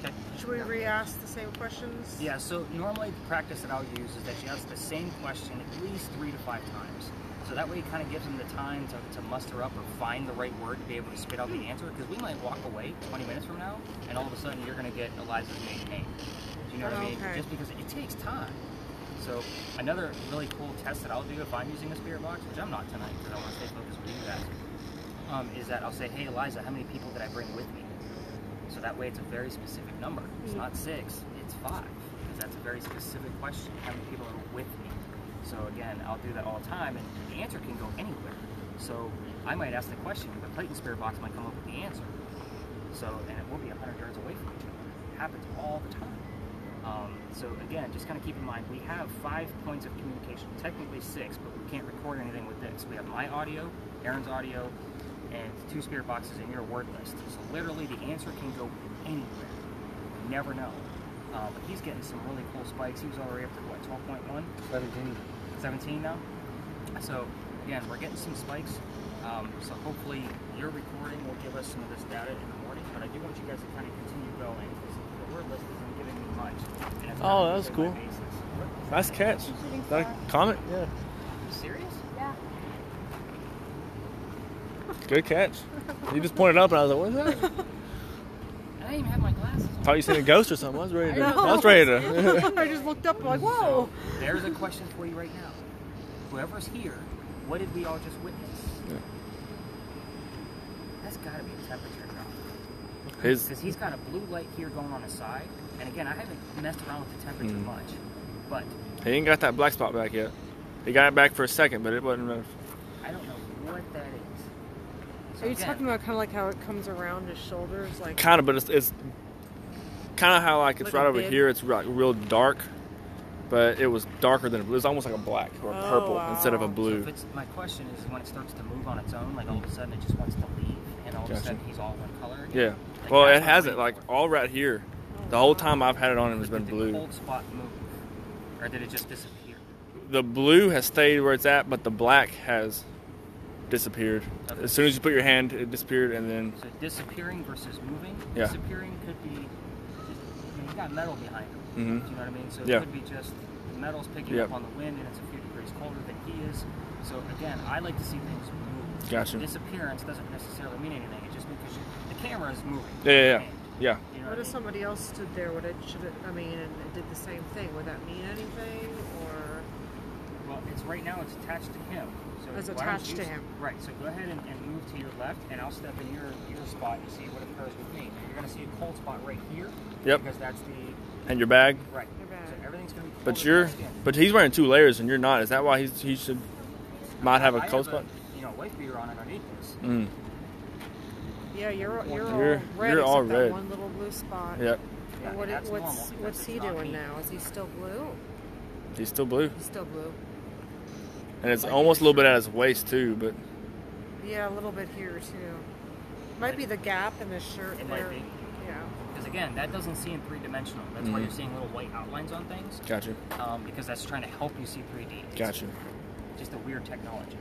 Speaker 1: Okay.
Speaker 2: Should we re-ask the same questions?
Speaker 1: Yeah, so normally the practice that I'll use is that you ask the same question at least 3 to 5 times. So that way it kind of gives them the time to muster up or find the right word to be able to spit out the answer. Because we might walk away 20 minutes from now, and all of a sudden you're going to get Eliza's maiden name. Do you know what I mean?
Speaker 2: Okay.
Speaker 1: Just because it takes time. So another really cool test that I'll do if I'm using a spirit box, which I'm not tonight because I want to stay focused with you guys, is that I'll say, hey Eliza, how many people did I bring with me? So that way it's a very specific number. It's not 6, it's 5. Because that's a very specific question. How many people are with me? So again, I'll do that all the time, and the answer can go anywhere. So I might ask the question, but Clayton's spirit box might come up with the answer. So, and it will be 100 yards away from each other. It happens all the time. So again, just kind of keep in mind, we have 5 points of communication, technically 6, but we can't record anything with this. We have my audio, Aaron's audio, and 2 spirit boxes in your word list. So literally the answer can go anywhere. You never know. But he's getting some really cool spikes. He was already up to what, 12.1?
Speaker 4: 17.
Speaker 1: 17 now. So again, we're getting some spikes. So hopefully your recording will give us some of this data in the morning. But I do want you guys to kind of continue going because the word list isn't giving me much. And it's
Speaker 3: Oh,
Speaker 1: not
Speaker 3: that was
Speaker 1: using my
Speaker 3: cool.
Speaker 1: basis.
Speaker 3: Nice catch. Is that a comment? Yeah.
Speaker 1: Are you serious?
Speaker 6: Yeah.
Speaker 3: Good catch. You just pointed up and I was like, what is that?
Speaker 1: I didn't even have my glasses on.
Speaker 3: Thought you seen a ghost or something. I was ready to.
Speaker 2: I know.
Speaker 3: I was ready to.
Speaker 2: I just looked up like, whoa.
Speaker 1: So there's a question for you right now. Whoever's here, what did we all just witness?
Speaker 3: Yeah.
Speaker 1: That's got to be a temperature drop.
Speaker 3: His
Speaker 1: Because he's got a blue light here going on his side. And again, I haven't messed around with the temperature much. But
Speaker 3: he ain't got that black spot back yet. He got it back for a second, but it wasn't enough.
Speaker 1: I don't know what that is. So
Speaker 2: Are you
Speaker 1: again,
Speaker 2: talking about kind of like how it comes around his shoulders? Like,
Speaker 3: Kind of, but it's kind of how like it's
Speaker 2: Like
Speaker 3: right
Speaker 2: a
Speaker 3: over
Speaker 2: bib?
Speaker 3: here. It's like real dark, but it was darker than a blue. It was almost like a black or a
Speaker 2: Oh,
Speaker 3: purple
Speaker 2: wow.
Speaker 3: instead of a
Speaker 1: So
Speaker 3: blue.
Speaker 1: if it's, my question is when it starts to move on its own, like all of a sudden it just wants to leave, and all of a
Speaker 3: Gotcha.
Speaker 1: sudden he's all one color again.
Speaker 3: Yeah.
Speaker 1: Like,
Speaker 3: Well,
Speaker 1: that's
Speaker 3: it
Speaker 1: what I'm
Speaker 3: hasn't.
Speaker 1: waiting
Speaker 3: Like
Speaker 1: for.
Speaker 3: all right here, the whole time I've had it on, it has been
Speaker 1: Did the
Speaker 3: blue.
Speaker 1: cold spot move, or did it just disappear?
Speaker 3: The blue has stayed where it's at, but the black has disappeared.
Speaker 1: Okay.
Speaker 3: As soon as you put your hand, it disappeared, and then
Speaker 1: So disappearing versus moving.
Speaker 3: Yeah.
Speaker 1: Disappearing could be just, I mean, you got metal behind him.
Speaker 3: Mhm.
Speaker 1: Do you know what I mean? So
Speaker 3: Yeah.
Speaker 1: it could be just the metal's picking
Speaker 3: Yep.
Speaker 1: up on the wind, and it's a few degrees colder than he is. So again, I like to see things move.
Speaker 3: Gotcha.
Speaker 1: Disappearance doesn't necessarily mean anything. It just means because the camera is moving.
Speaker 3: Yeah, yeah, yeah.
Speaker 1: Hand.
Speaker 3: Yeah.
Speaker 1: You know
Speaker 2: What if
Speaker 1: I mean?
Speaker 2: somebody else stood there? Would it? Should it? I mean, and it did the same thing. Would that mean anything? Or
Speaker 1: Well, it's right now. It's attached to him. So
Speaker 2: It's
Speaker 1: why don't
Speaker 2: attached
Speaker 1: you
Speaker 2: to him.
Speaker 1: Right. So go ahead and move to your left, and I'll step in your spot and see what occurs with me. You're going to see a cold spot right here.
Speaker 3: Yep.
Speaker 1: Because that's the
Speaker 3: And your bag.
Speaker 1: right.
Speaker 2: Your bag.
Speaker 1: So everything's going to be.
Speaker 3: But
Speaker 1: cold
Speaker 3: you're,
Speaker 1: with my skin.
Speaker 3: but he's wearing 2 layers, and you're not. Is that why he should might have a
Speaker 1: I
Speaker 3: cold spot?
Speaker 1: You know, white beater on underneath this.
Speaker 3: Mm.
Speaker 2: yeah, you're all
Speaker 3: You're-
Speaker 2: red.
Speaker 3: you're all
Speaker 2: except that
Speaker 3: red.
Speaker 2: one little blue spot.
Speaker 3: Yep.
Speaker 1: Yeah,
Speaker 2: What
Speaker 1: that's normal
Speaker 2: what's
Speaker 1: because
Speaker 2: what's
Speaker 1: it's
Speaker 2: he
Speaker 1: not
Speaker 2: doing
Speaker 1: me.
Speaker 2: now? Is he still blue?
Speaker 3: He's still blue,
Speaker 2: He's still blue.
Speaker 3: and it's almost a little bit at his waist too. But
Speaker 2: Yeah, a little bit here too. Might be the gap in the shirt
Speaker 1: It
Speaker 2: there.
Speaker 1: might be.
Speaker 2: Yeah.
Speaker 1: Because again, that doesn't see in 3-dimensional. That's why you're seeing little white outlines on things.
Speaker 3: gotcha,
Speaker 1: Because that's trying to help you see 3D. It's
Speaker 3: gotcha.
Speaker 1: just a weird technology.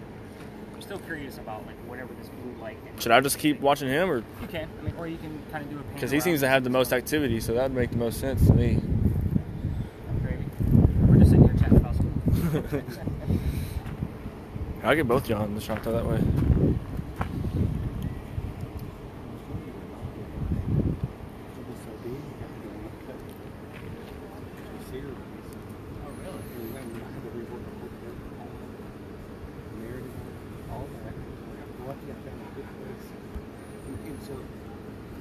Speaker 1: I'm still curious about like whatever this blue light.
Speaker 3: Should I just keep watching him, or
Speaker 1: You can. I mean, or you can kind of do a.
Speaker 3: because he seems to have the most activity, so that'd make the most sense to me.
Speaker 1: I'm crazy. We're just sitting here chatting about school.
Speaker 3: I'll get both y'all in the shop though that way.
Speaker 1: Oh, really?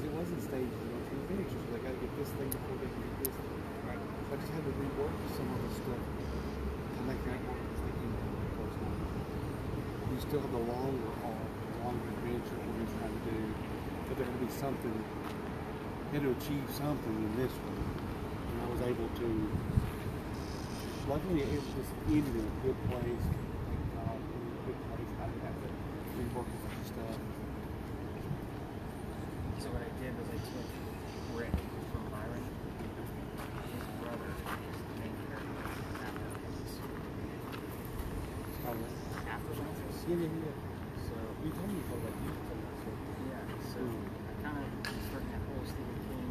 Speaker 4: It wasn't staged in finishes. They got to get this thing before they can get this thing. Right. So I just had to rework some of the stuff to make that work as they can. You still have the longer arc, the longer adventure, what he's trying to do, but there had to be something. Had to achieve something in this one, and I was able to. Luckily, it was ended in a good place. Thank God, it was in a good place. I didn't have to rework a bunch of stuff.
Speaker 1: So what I did was I took Rick from Byron. His brother is the main character after Atlantis. After Atlantis?
Speaker 4: Yeah.
Speaker 1: So
Speaker 4: You told me before that.
Speaker 1: yeah. So I kind of starting that whole Stephen King,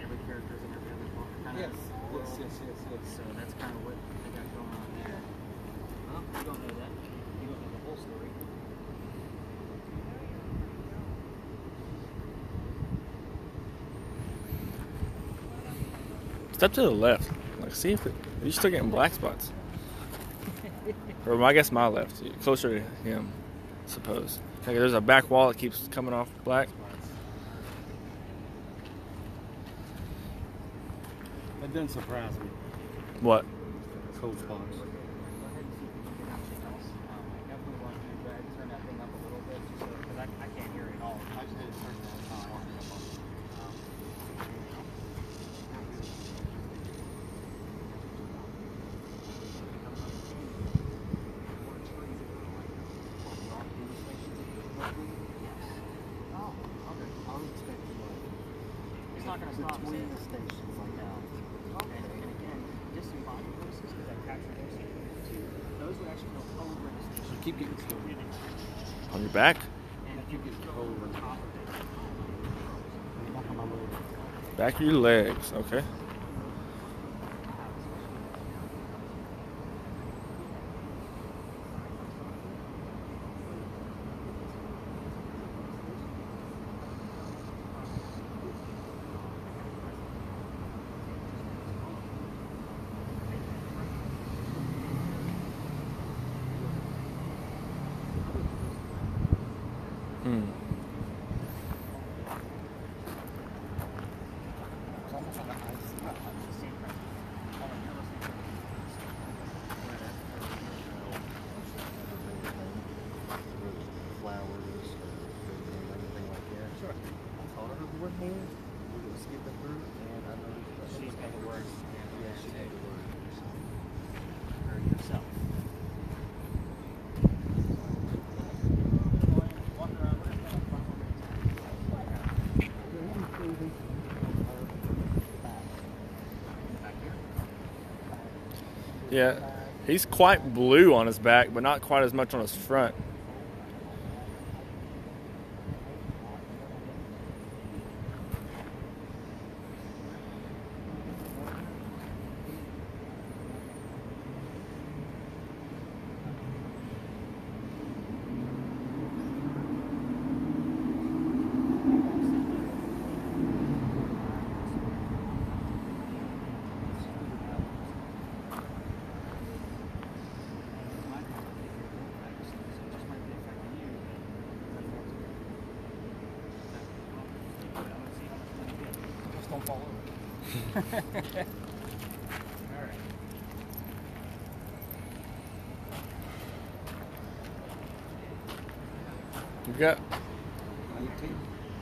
Speaker 1: every character's in every other book kind of world.
Speaker 4: Yes.
Speaker 1: So that's kind of what I got going on there. Well, you don't know that. You don't know the whole story.
Speaker 3: Step to the left. Like, see if you're still getting black spots. Or I guess my left, closer to him, I suppose. Like, there's a back wall that keeps coming off black.
Speaker 4: That doesn't surprise me.
Speaker 3: What?
Speaker 4: Cold spots.
Speaker 1: Go ahead and see if you can get anything else. I definitely want you to turn that thing up a little bit just so, because I can't hear it at all. I just had to turn that up. It's not going to stop
Speaker 5: Between the
Speaker 1: saying.
Speaker 5: stations like that.
Speaker 1: And again, disembodied voices, because I capture those too, those would actually go over in the station.
Speaker 4: Keep getting cold.
Speaker 3: On your back?
Speaker 1: And if you could go over the top of it.
Speaker 4: Back on my leg.
Speaker 3: Back of your legs, okay. Hmm.
Speaker 4: It's almost like an ice.
Speaker 5: Flowers or anything like that. Sure. I thought of it one hand. We were skipping through, and I noticed
Speaker 1: know the words. Yeah, she did the words. Or yourself.
Speaker 3: Yeah, he's quite blue on his back, but not quite as much on his front.
Speaker 1: Don't fall over. All right.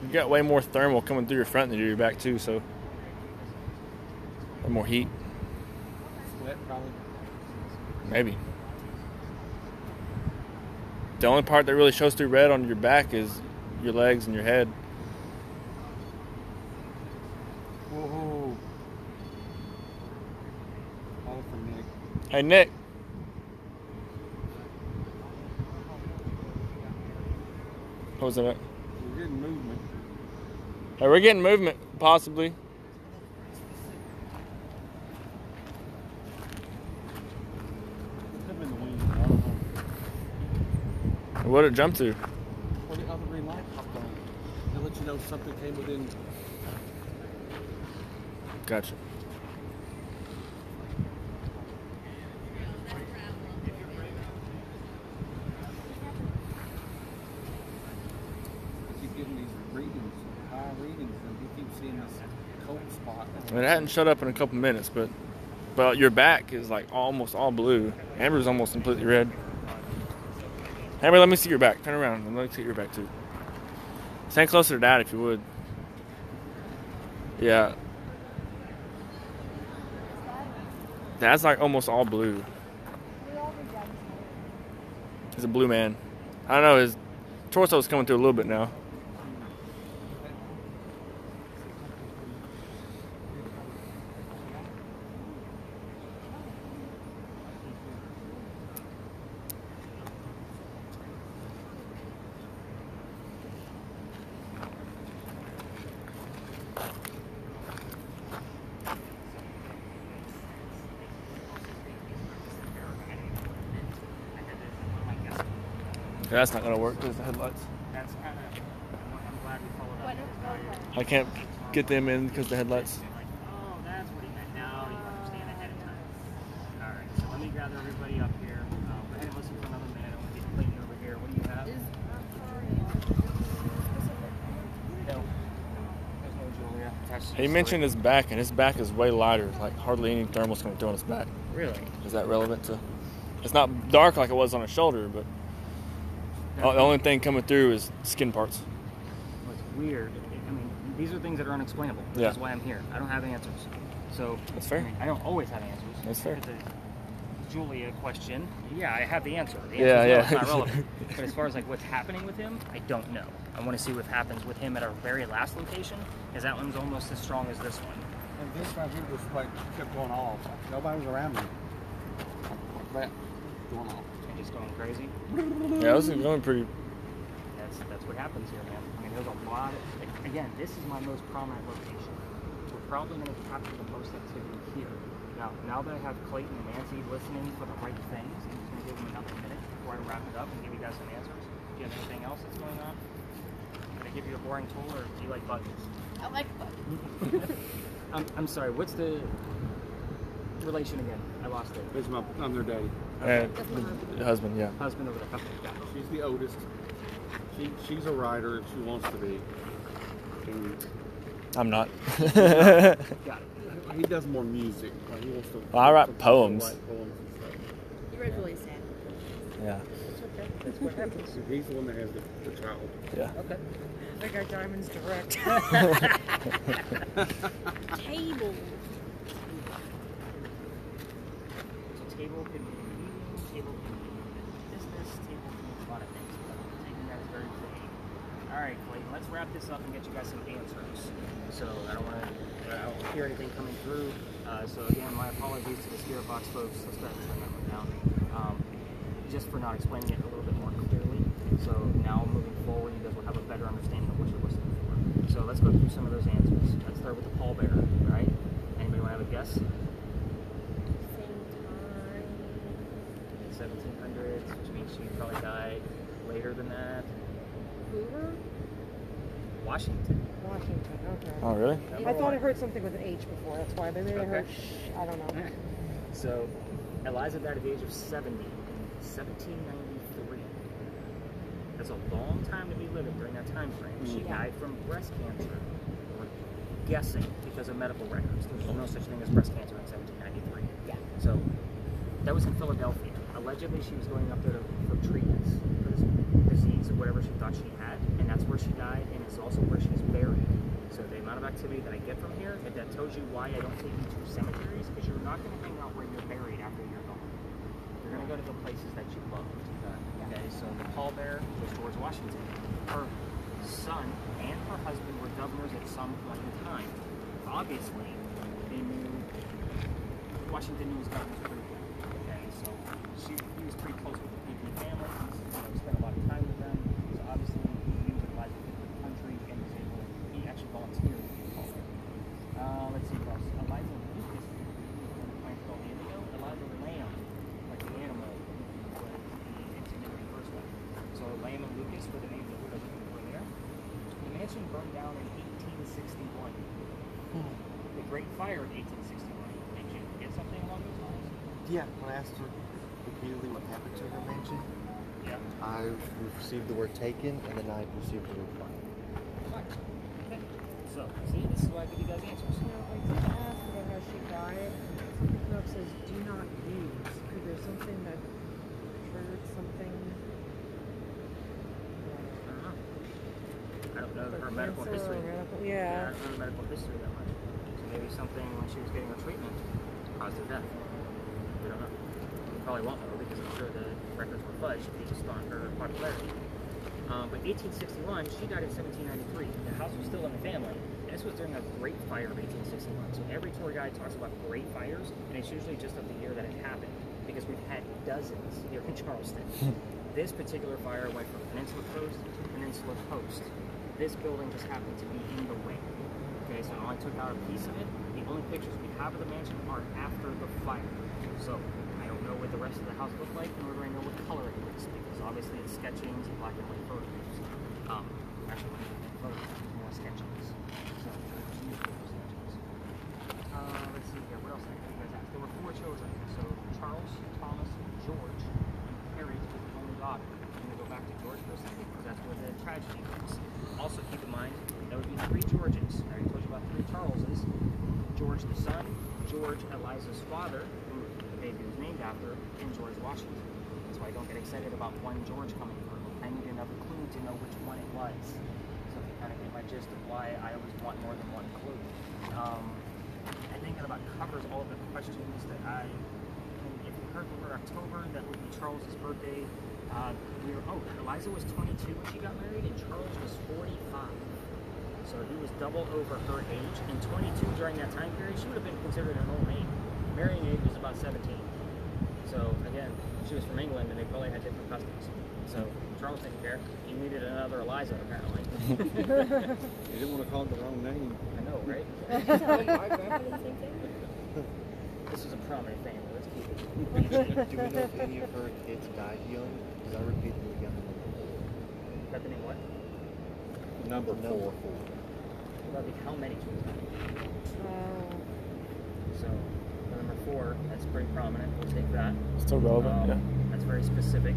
Speaker 3: You've got way more thermal coming through your front than your back too, so more heat.
Speaker 4: Sweat, probably.
Speaker 3: Maybe. The only part that really shows through red on your back is your legs and your head.
Speaker 4: Whoa. Call for Nick.
Speaker 3: Hey, Nick. What was that?
Speaker 4: We're getting movement.
Speaker 3: Hey, we're getting movement, possibly.
Speaker 4: Could have been the wind. I don't know.
Speaker 3: What did it jump to?
Speaker 4: Or the other green light popped on. They'll let you know something came within.
Speaker 3: Gotcha.
Speaker 4: I keep getting these readings, high readings, and he keeps seeing this cold spot.
Speaker 3: I mean, it hadn't shut up in a couple minutes, but your back is like almost all blue. Amber's almost completely red. Amber, let me see your back. Turn around and let me see your back too. Stand closer to Dad if you would. Yeah. Dad's like almost all blue. He's a blue man. I don't know, his torso's coming through a little bit now. That's not gonna work because the headlights.
Speaker 1: That's I'm glad we followed up.
Speaker 3: I can't get them in because the headlights.
Speaker 1: Oh, that's what he meant. Now you understand ahead of time. All right, so let me gather everybody up here. Go ahead and listen for another minute. I'm gonna get Clayton over here. What do you have? No. There's no Julia. That's
Speaker 3: He mentioned his back, and his back is way lighter. Like hardly any thermal's coming through on his back.
Speaker 1: Really?
Speaker 3: Is that relevant to? It's not dark like it was on his shoulder, but the only thing coming through is skin parts.
Speaker 1: What's weird? I mean, these are things that are unexplainable.
Speaker 3: Yeah.
Speaker 1: That's why I'm here. I don't have answers. So
Speaker 3: That's fair.
Speaker 1: I mean, I don't always have answers.
Speaker 3: That's fair.
Speaker 1: If it's a Julia question, yeah, I have the answer. The answer
Speaker 3: Yeah,
Speaker 1: is no,
Speaker 3: yeah.
Speaker 1: it's not relevant. But as far as like what's happening with him, I don't know. I want to see what happens with him at our very last location, because that one's almost as strong as this one.
Speaker 4: And this right here was like kept going off. Nobody was around me. That going off.
Speaker 1: And just going crazy.
Speaker 3: Yeah, this is going pretty.
Speaker 1: That's what happens here, man. I mean, there's a lot of, again, this is my most prominent location. We're probably going to capture the most activity here. Now that I have Clayton and Nancy listening for the right things, I'm just going to give them another minute before I wrap it up and give you guys some answers. Do you have anything else that's going on? Did I give you a boring tool, or do you like bugs?
Speaker 6: I like bugs.
Speaker 1: I'm sorry, what's the relation again? I lost it.
Speaker 4: I'm their daddy.
Speaker 3: The husband, yeah.
Speaker 1: Husband over there. Okay, got it.
Speaker 4: She's the oldest. She's a writer if she wants to be. And
Speaker 3: I'm not.
Speaker 1: Got it.
Speaker 4: he does more music. Like he wants to.
Speaker 3: Well, I write
Speaker 4: to
Speaker 3: poems.
Speaker 4: Write poems and stuff.
Speaker 6: You read really sad.
Speaker 3: Yeah.
Speaker 1: It's okay. That's what happens.
Speaker 4: So he's the one that has the child.
Speaker 3: Yeah.
Speaker 1: Okay.
Speaker 2: They got Diamond's direct.
Speaker 6: Table.
Speaker 1: Table could mean meeting, table could mean business, table could mean a lot of things. But I'm taking that as very vague. Alright, Clayton, let's wrap this up and get you guys some answers. So I don't want to hear anything coming through. So again, my apologies to the Spirit Box folks. Let's go ahead and turn that one down. Just for not explaining it a little bit more clearly. So now moving forward, you guys will have a better understanding of what you're listening for. So let's go through some of those answers. Let's start with the pallbearer, right? Anybody want to have a guess?
Speaker 6: Same time.
Speaker 1: 1700s, which means she probably died later than that.
Speaker 2: Hoover?
Speaker 1: Washington.
Speaker 2: Washington, okay.
Speaker 3: Oh, really?
Speaker 2: I thought I heard something with an H before, that's why. Maybe I heard I don't know.
Speaker 1: So Eliza died at the age of 70 in 1793. That's a long time to be living during that time frame. She died from breast cancer. We're guessing because of medical records. There's no such thing as breast cancer in 1793.
Speaker 6: Yeah.
Speaker 1: So that was in Philadelphia. Allegedly, she was going up there for treatments for this disease or whatever she thought she had, and that's where she died, and it's also where she's buried. So the amount of activity that I get from here, that tells you why I don't take you to cemeteries, because you're not going to hang out where you're buried after you're gone. You're going to go to the places that you loved. Okay, so the pallbearer was George Washington. Her son and her husband were governors at some point in time. Obviously, they knew Washington knew his governors pretty well. Okay, so he was pretty close with the Pinckney family. He spent a lot of time with them. So obviously, he knew the life of the country and was able. He actually volunteered to be a pallbearer. Let's see what else. Eliza Lucas, plant called indigo. Eliza Lamb, like the animal, was the intermediary first one. So Lamb and Lucas were the names that we were looking for there. The mansion burned down in 1861. The Great Fire of 1861. Did you get something along those lines?
Speaker 5: Yeah, when I asked her repeatedly what happened to her mansion,
Speaker 1: Yeah.
Speaker 5: I received the word taken, and then I received the word fire.
Speaker 1: Okay. So, see, this is why I give you guys answers.
Speaker 2: You know, I did ask about how she died. Something up says do not use. Could there something that triggered something?
Speaker 1: I don't know her medical
Speaker 2: Cancer
Speaker 1: history.
Speaker 2: or medical-
Speaker 1: I
Speaker 2: yeah.
Speaker 1: don't know her medical history that much. So maybe something when she was getting her treatment caused her death. We don't know. We probably won't know because I'm sure the records were fudged based on her popularity. But 1861, she died in 1793. The house was still in the family. And this was during a Great Fire of 1861. So every tour guide talks about great fires, and it's usually just of the year that it happened because we've had dozens here in Charleston. This particular fire went from Peninsula Coast to Peninsula Coast. This building just happened to be in the way. Okay, so I only took out a piece of it. The only pictures we have of the mansion are after the fire. So I don't know what the rest of the house looked like, nor do I know what color it is, because obviously it's sketchings and black and white photos. Actually, when you photos, more sketchings. So newspaper sketchings. Let's see here. What else did you guys ask? There were 4 children. So Charles, Thomas, George, and Harriet was the only daughter. I'm going to go back to George for a second because that's where the tragedy was. Also keep in mind, there would be 3 Georges. I already told you about 3 Charleses. George the son, George Eliza's father, who the baby was named after, and George Washington. That's why I don't get excited about one George coming through. I need another clue to know which one it was. So you kind of get my gist of why I always want more than one clue. I think that about covers all of the questions that if you heard the word October, that would be Charles's birthday. Eliza was 22 when she got married, and Charles was 45. So he was double over her age. And 22 during that time period, she would have been considered an old maid. Marrying age was about 17. So again, she was from England, and they probably had different customs. So Charles didn't care. He needed another Eliza, apparently.
Speaker 4: You didn't want to call it the wrong name.
Speaker 1: I know, right?
Speaker 6: Our grandpa did the same thing.
Speaker 1: This is a prominent family. Let's keep it.
Speaker 5: Do we know if any of her kids died young? Because I repeatedly got the number 4.
Speaker 1: Got the name what?
Speaker 4: Number 4.
Speaker 1: That'd be how many children? So number 4, that's pretty prominent. We'll take that.
Speaker 3: Still relevant, yeah.
Speaker 1: That's very specific.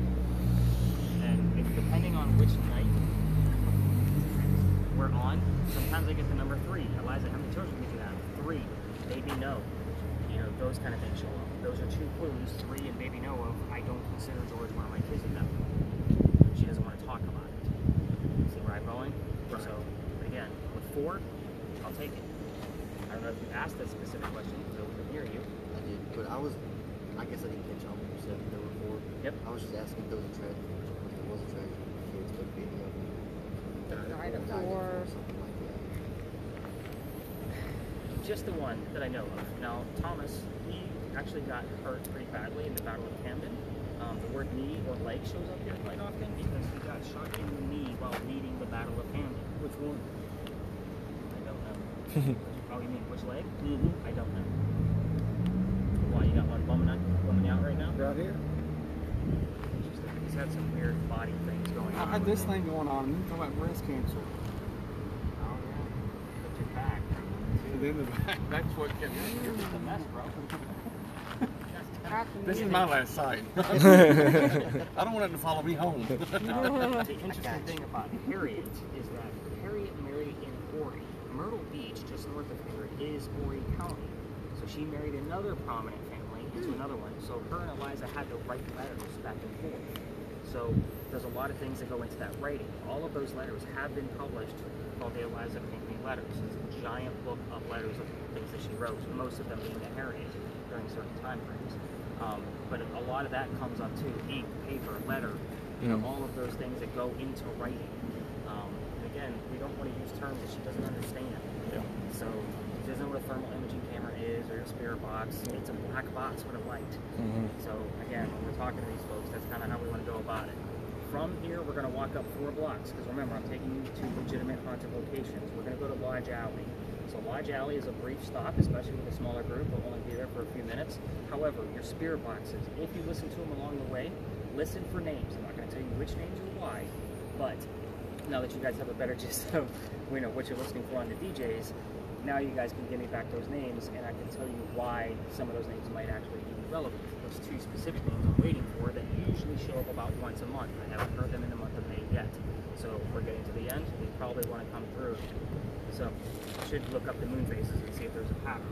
Speaker 1: And depending on which night we're on, sometimes I get the number 3. Eliza, how many children did you have? 3. Baby no. You know, those kind of things show up. Those are 2 clues. 3 and baby no of I don't consider George one of my kids at that point. She doesn't want to talk about it. See where I'm going? Right. So, but again, with 4, I'll take it. I don't know if you asked that specific question because I wasn't hear you.
Speaker 5: I did, but I was I guess I didn't catch on when you said there were 4.
Speaker 1: Yep.
Speaker 5: I was just asking if there was a tragedy. If there was a tragedy, kids could be any of them.
Speaker 2: Died of
Speaker 5: Died
Speaker 2: war.
Speaker 5: or something like that.
Speaker 1: Just the one that I know of. Now, Thomas, he actually got hurt pretty badly in the Battle of Camden. The word knee or leg shows up here quite often because he got shot in the knee while leading the Battle of Camden. Which one? I don't know. Oh, you mean which leg?
Speaker 4: Mm-hmm.
Speaker 1: I don't know. Why, you got one bumming you out right now?
Speaker 4: Right here.
Speaker 1: Interesting. He's had some weird body things going on.
Speaker 4: I had
Speaker 1: with
Speaker 4: this
Speaker 1: him.
Speaker 4: thing going on. I'm talking about breast cancer.
Speaker 1: Oh, yeah. But your back.
Speaker 4: And then the back. That's what kept me.
Speaker 1: You're just a mess, bro.
Speaker 4: This is my last sight. I don't want it to follow me home.
Speaker 1: The interesting thing about Harriet is that Harriet married in Horry. Myrtle Beach, just north of here, is Horry County. So she married another prominent family into another one. So her and Eliza had to write letters back and forth. So there's a lot of things that go into that writing. All of those letters have been published called the Eliza Pinckney Letters. It's a giant book of letters of things that she wrote, most of them being to Harriet during certain time frames. But a lot of that comes up too, ink, paper, letter, all of those things that go into writing. And again, we don't want to use terms that she doesn't understand.
Speaker 3: Yeah.
Speaker 1: So she doesn't know what a thermal imaging camera is or a spirit box. It's a black box with a light. So again, when we're talking to these folks, that's kind of how we want to go about it. From here, we're going to walk up 4 blocks, because remember, I'm taking you to legitimate haunted locations. We're going to go to Lodge Alley. So Lodge Alley is a brief stop, especially with a smaller group. We'll only be there for a few minutes. However, your spirit boxes, if you listen to them along the way, listen for names. I'm not going to tell you which names or why, but now that you guys have a better gist of what you're listening for on the DJs, now you guys can give me back those names, and I can tell you why some of those names might actually be relevant. Those 2 specific names I'm waiting for that usually show up about once a month. I haven't heard them in the month of May yet. So we're getting to the end. They probably want to come through. So I should look up the moon phases and see if there's a pattern.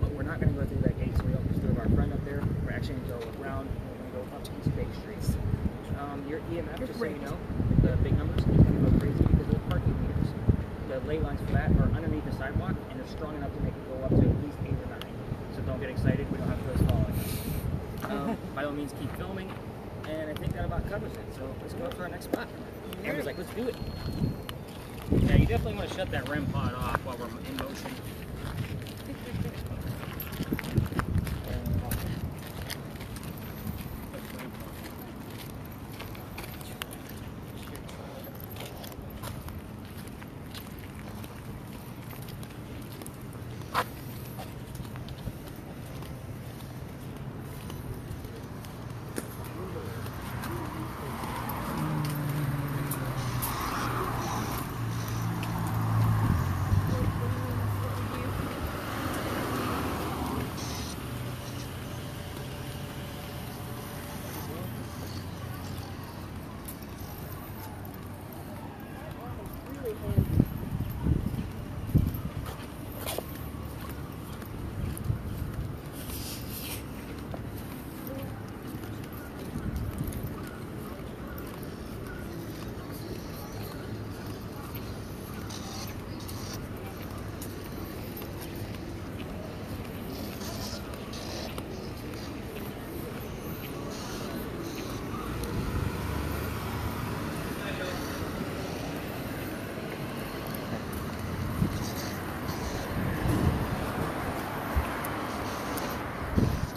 Speaker 1: But we're not going to go through that gate, so we don't disturb our friend up there. We're actually going to go around, and we're going to go up East Bay Street. Your EMF, just so you know, the big numbers, is going to go crazy because they're parking meters. The ley lines for that are underneath the sidewalk, and they're strong enough to make it go up to at least 8 or 9. So don't get excited, we don't have those following us. By all means, keep filming, and I think that about covers it. So let's go up to our next spot. Everybody's like, let's do it. Yeah, you definitely want to shut that REM pod off while we're in motion.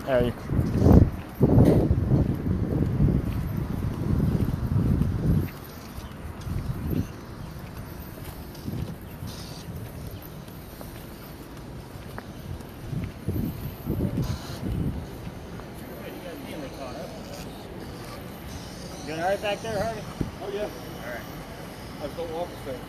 Speaker 3: Hey.
Speaker 1: Doing all right back there, Harvey?
Speaker 4: Oh, yeah.
Speaker 1: All right.
Speaker 4: I was going to walk the thing.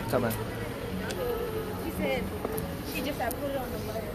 Speaker 3: What's up, man?
Speaker 6: She said she just had put it on the letter.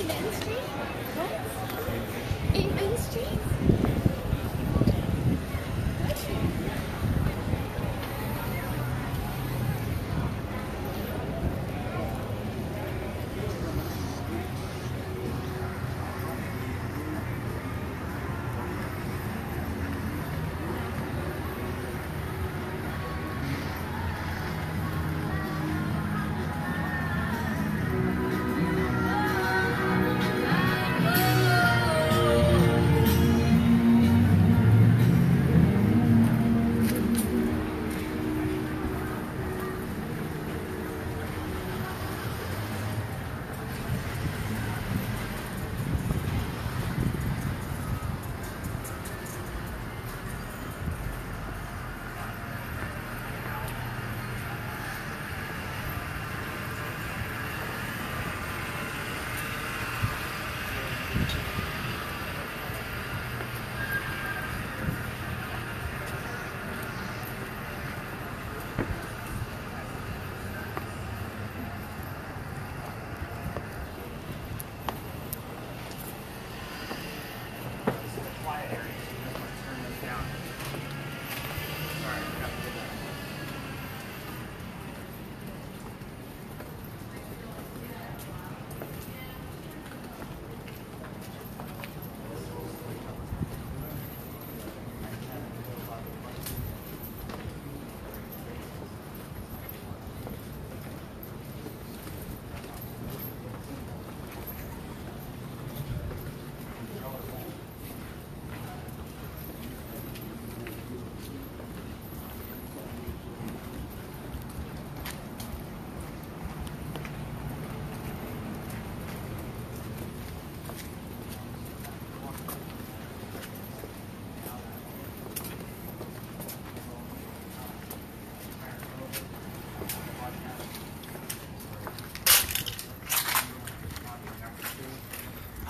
Speaker 6: Main Street? What? Main Street?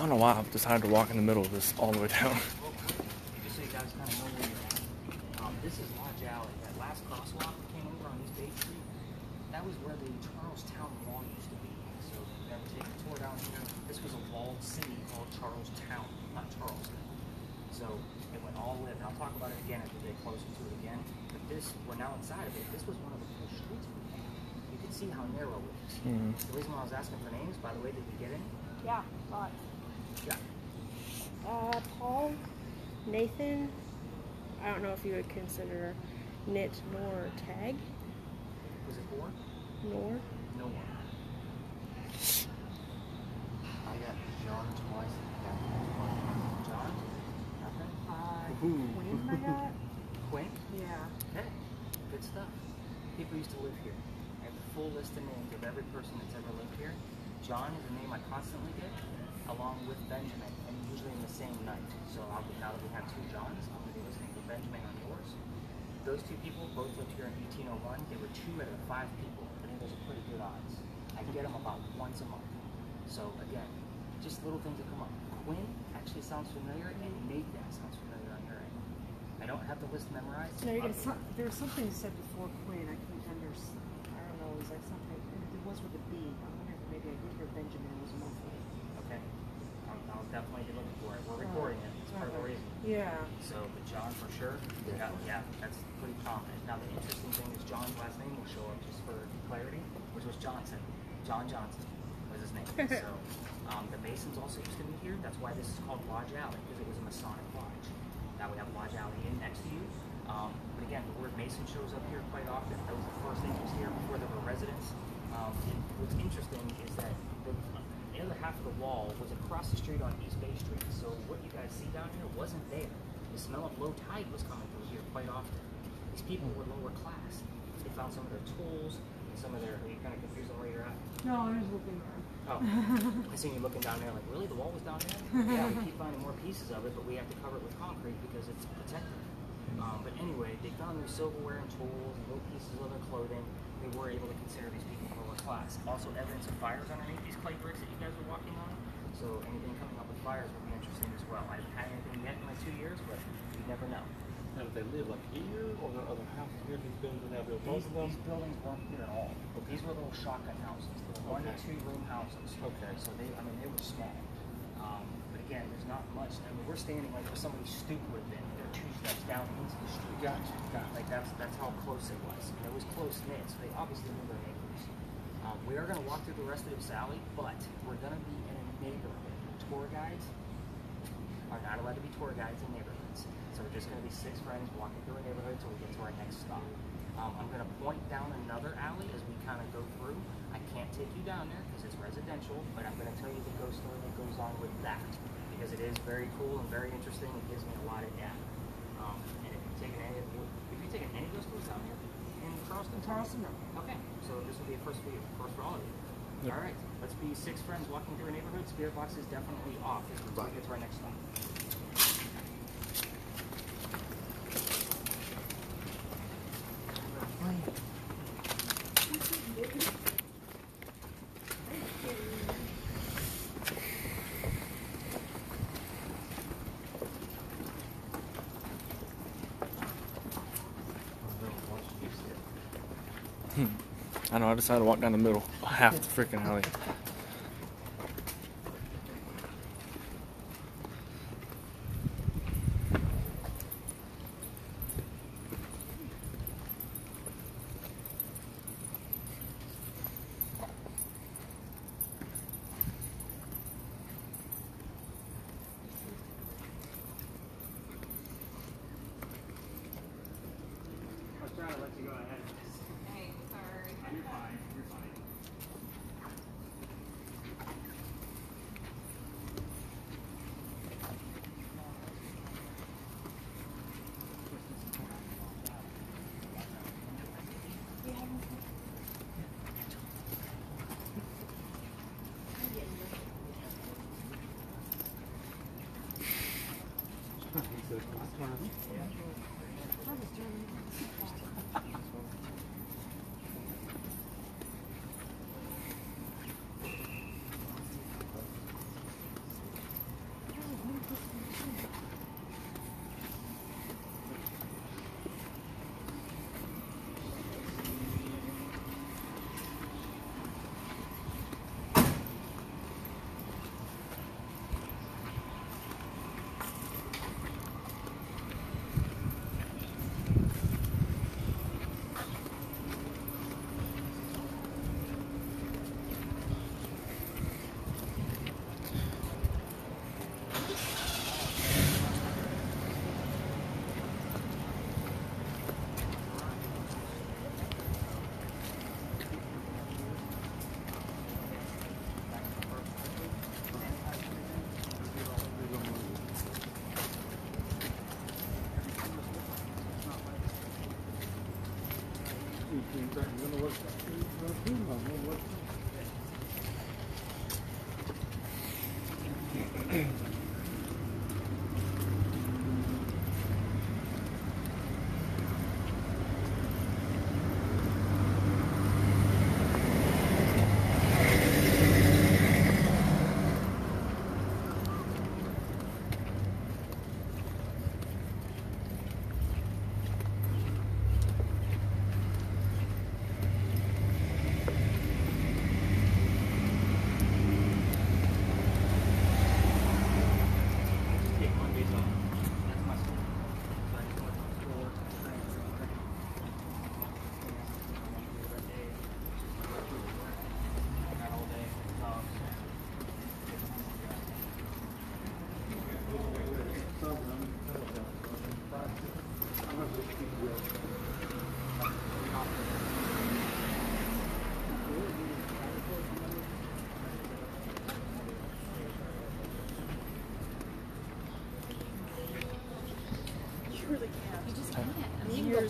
Speaker 3: I don't know why I've decided to walk in the middle of this all the way down.
Speaker 1: Just so you guys kind of know where you're at. This is Lodge Alley. That last crosswalk that came over on East Bay Street, that was where the Charlestown Wall used to be. So if you ever take a tour down here, this was a walled city called Charlestown, not Charleston. So it went all in. I'll talk about it again as we get closer to it again. But this, we're now inside of it. This was one of the first streets we had. You can see how narrow it is.
Speaker 3: Mm-hmm.
Speaker 1: The reason why I was asking for names, by the way, did you get in?
Speaker 6: Yeah, lots.
Speaker 1: Yeah.
Speaker 6: Paul, Nathan, I don't know if you would consider knit nor tag.
Speaker 1: Was it 4?
Speaker 6: Nor.
Speaker 1: No one.
Speaker 5: I got John twice.
Speaker 1: John? Nothing?
Speaker 2: Quinn I got?
Speaker 1: Quinn?
Speaker 2: Yeah.
Speaker 1: Hey, good stuff. People used to live here. I have the full list of names of every person that's ever lived here. John is a name I constantly get, along with Benjamin, and usually in the same night. So now that we have 2 Johns, I'm going to be listening for Benjamin on yours. Those 2 people both lived here in 1801. They were 2 out of 5 people. I think those are pretty good odds. I get them about once a month. So again, just little things that come up. Quinn actually sounds familiar, and Nathan sounds familiar on your end. I don't have the list memorized.
Speaker 2: No, there was something you said before Quinn. I can't understand. I don't know. It was like something. It was with a B. I wonder if maybe I did hear Benjamin was a month late.
Speaker 1: Okay. I'll definitely be looking for it. We're recording it. It's part of the reason.
Speaker 2: Yeah.
Speaker 1: So, but John for sure. Yeah, that's pretty prominent. Now, the interesting thing is John's last name will show up just for clarity, which was Johnson. John Johnson was his name. So, the Masons also used to meet here. That's why this is called Lodge Alley, because it was a Masonic lodge. Now we have Lodge Alley in next to you. But again, the word Mason shows up here quite often. That was the first entrance here before there were residents. And what's interesting is that the other half of the wall was across the street on East Bay Street. So what you guys see down here wasn't there. the smell of low tide was coming through here quite often. These people were lower class. They found some of their tools and some of their. Are you kind of confused on where you're at?
Speaker 2: No, I was looking around.
Speaker 1: Oh, I seen you looking down there like, really? The wall was down there? Yeah, we keep finding more pieces of it, but we have to cover it with concrete because it's protected. But anyway, they found their silverware and tools and little pieces of their clothing. They were able to consider these people lower class. Also, evidence of fires underneath these clay bricks that you guys were walking on. So anything coming up with fires would be interesting as well. I haven't had anything yet in my 2 years, but you never know.
Speaker 4: Now, do they live like here, or there are other houses here? These buildings that have built both of them.
Speaker 1: These buildings weren't here at all. These were little shotgun houses. They were 1 to 2 room houses.
Speaker 4: Okay.
Speaker 1: So they were small. But again, there's not much. I mean, we're standing like where somebody's stoop would have been. They're 2 steps down into the street.
Speaker 4: Gotcha.
Speaker 1: Like that's how close it was. And it was close knit, so they obviously knew their neighbors. We are going to walk through the rest of this alley, but we're going to be in a neighborhood. Tour guides are not allowed to be tour guides in neighborhoods. So we're just going to be 6 friends walking through a neighborhood until we get to our next stop. I'm going to point down another alley as we kind of go through. I can't take you down there because it's residential, but I'm going to tell you the ghost story that goes on with that because it is very cool and very interesting. It gives me a lot of data. And if you've taken any ghost tours down here in Charleston?
Speaker 2: Charleston, no.
Speaker 1: Okay, so this will be a first for you, first for all of you.
Speaker 3: Yep.
Speaker 1: All right, let's be 6 friends walking through a neighborhood. Spirit box is definitely off as we get to our next stop.
Speaker 3: I know, I decided to walk down the middle, half the freaking alley.
Speaker 1: I was trying to let you go ahead.
Speaker 7: Hey, sorry.
Speaker 1: You're fine. You're fine.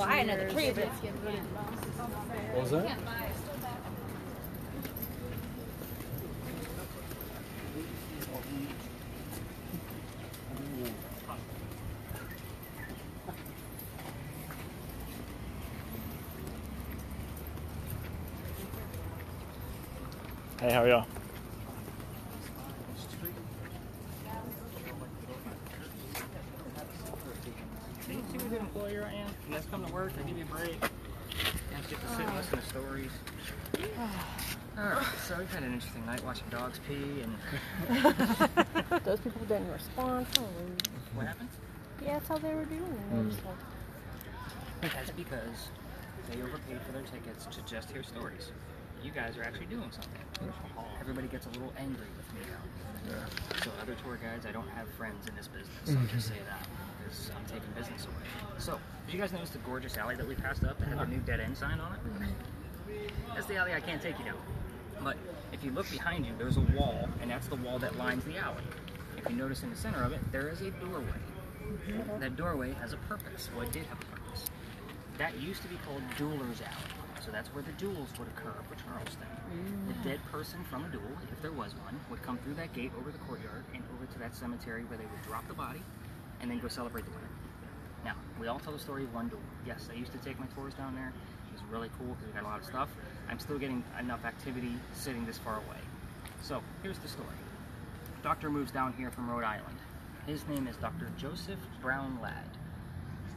Speaker 6: buy another tree of it.
Speaker 3: What was that? Hey, how are y'all?
Speaker 1: See what good employer I am? You guys come to work, I give you a break. You guys get to sit and listen to stories. Alright, so we've had an interesting night watching dogs pee and...
Speaker 6: Those people didn't respond. Oh,
Speaker 1: What happened?
Speaker 6: yeah, that's how they were doing. They were just like,
Speaker 1: That's because they overpaid for their tickets to just hear stories. You guys are actually doing something. Everybody gets a little angry with me now. So other tour guides, I don't have friends in this business. I'll just say that because I'm taking business away. So, did you guys notice the gorgeous alley that we passed up that had the new dead end sign on it? That's the alley I can't take you down. But if you look behind you, there's a wall, and that's the wall that lines the alley. If you notice in the center of it, there is a doorway. That doorway has a purpose. Well, it did have a purpose. That used to be called Dueler's Alley. So that's where the duels would occur for Charleston. The dead person from a duel, if there was one, would come through that gate over the courtyard and over to that cemetery where they would drop the body and then go celebrate the winner. Now, we all tell the story of one duel. Yes, I used to take my tours down there. It was really cool because we got a lot of stuff. I'm still getting enough activity sitting this far away. So, here's the story. Doctor moves down here from Rhode Island. His name is Dr. Joseph Brown Ladd.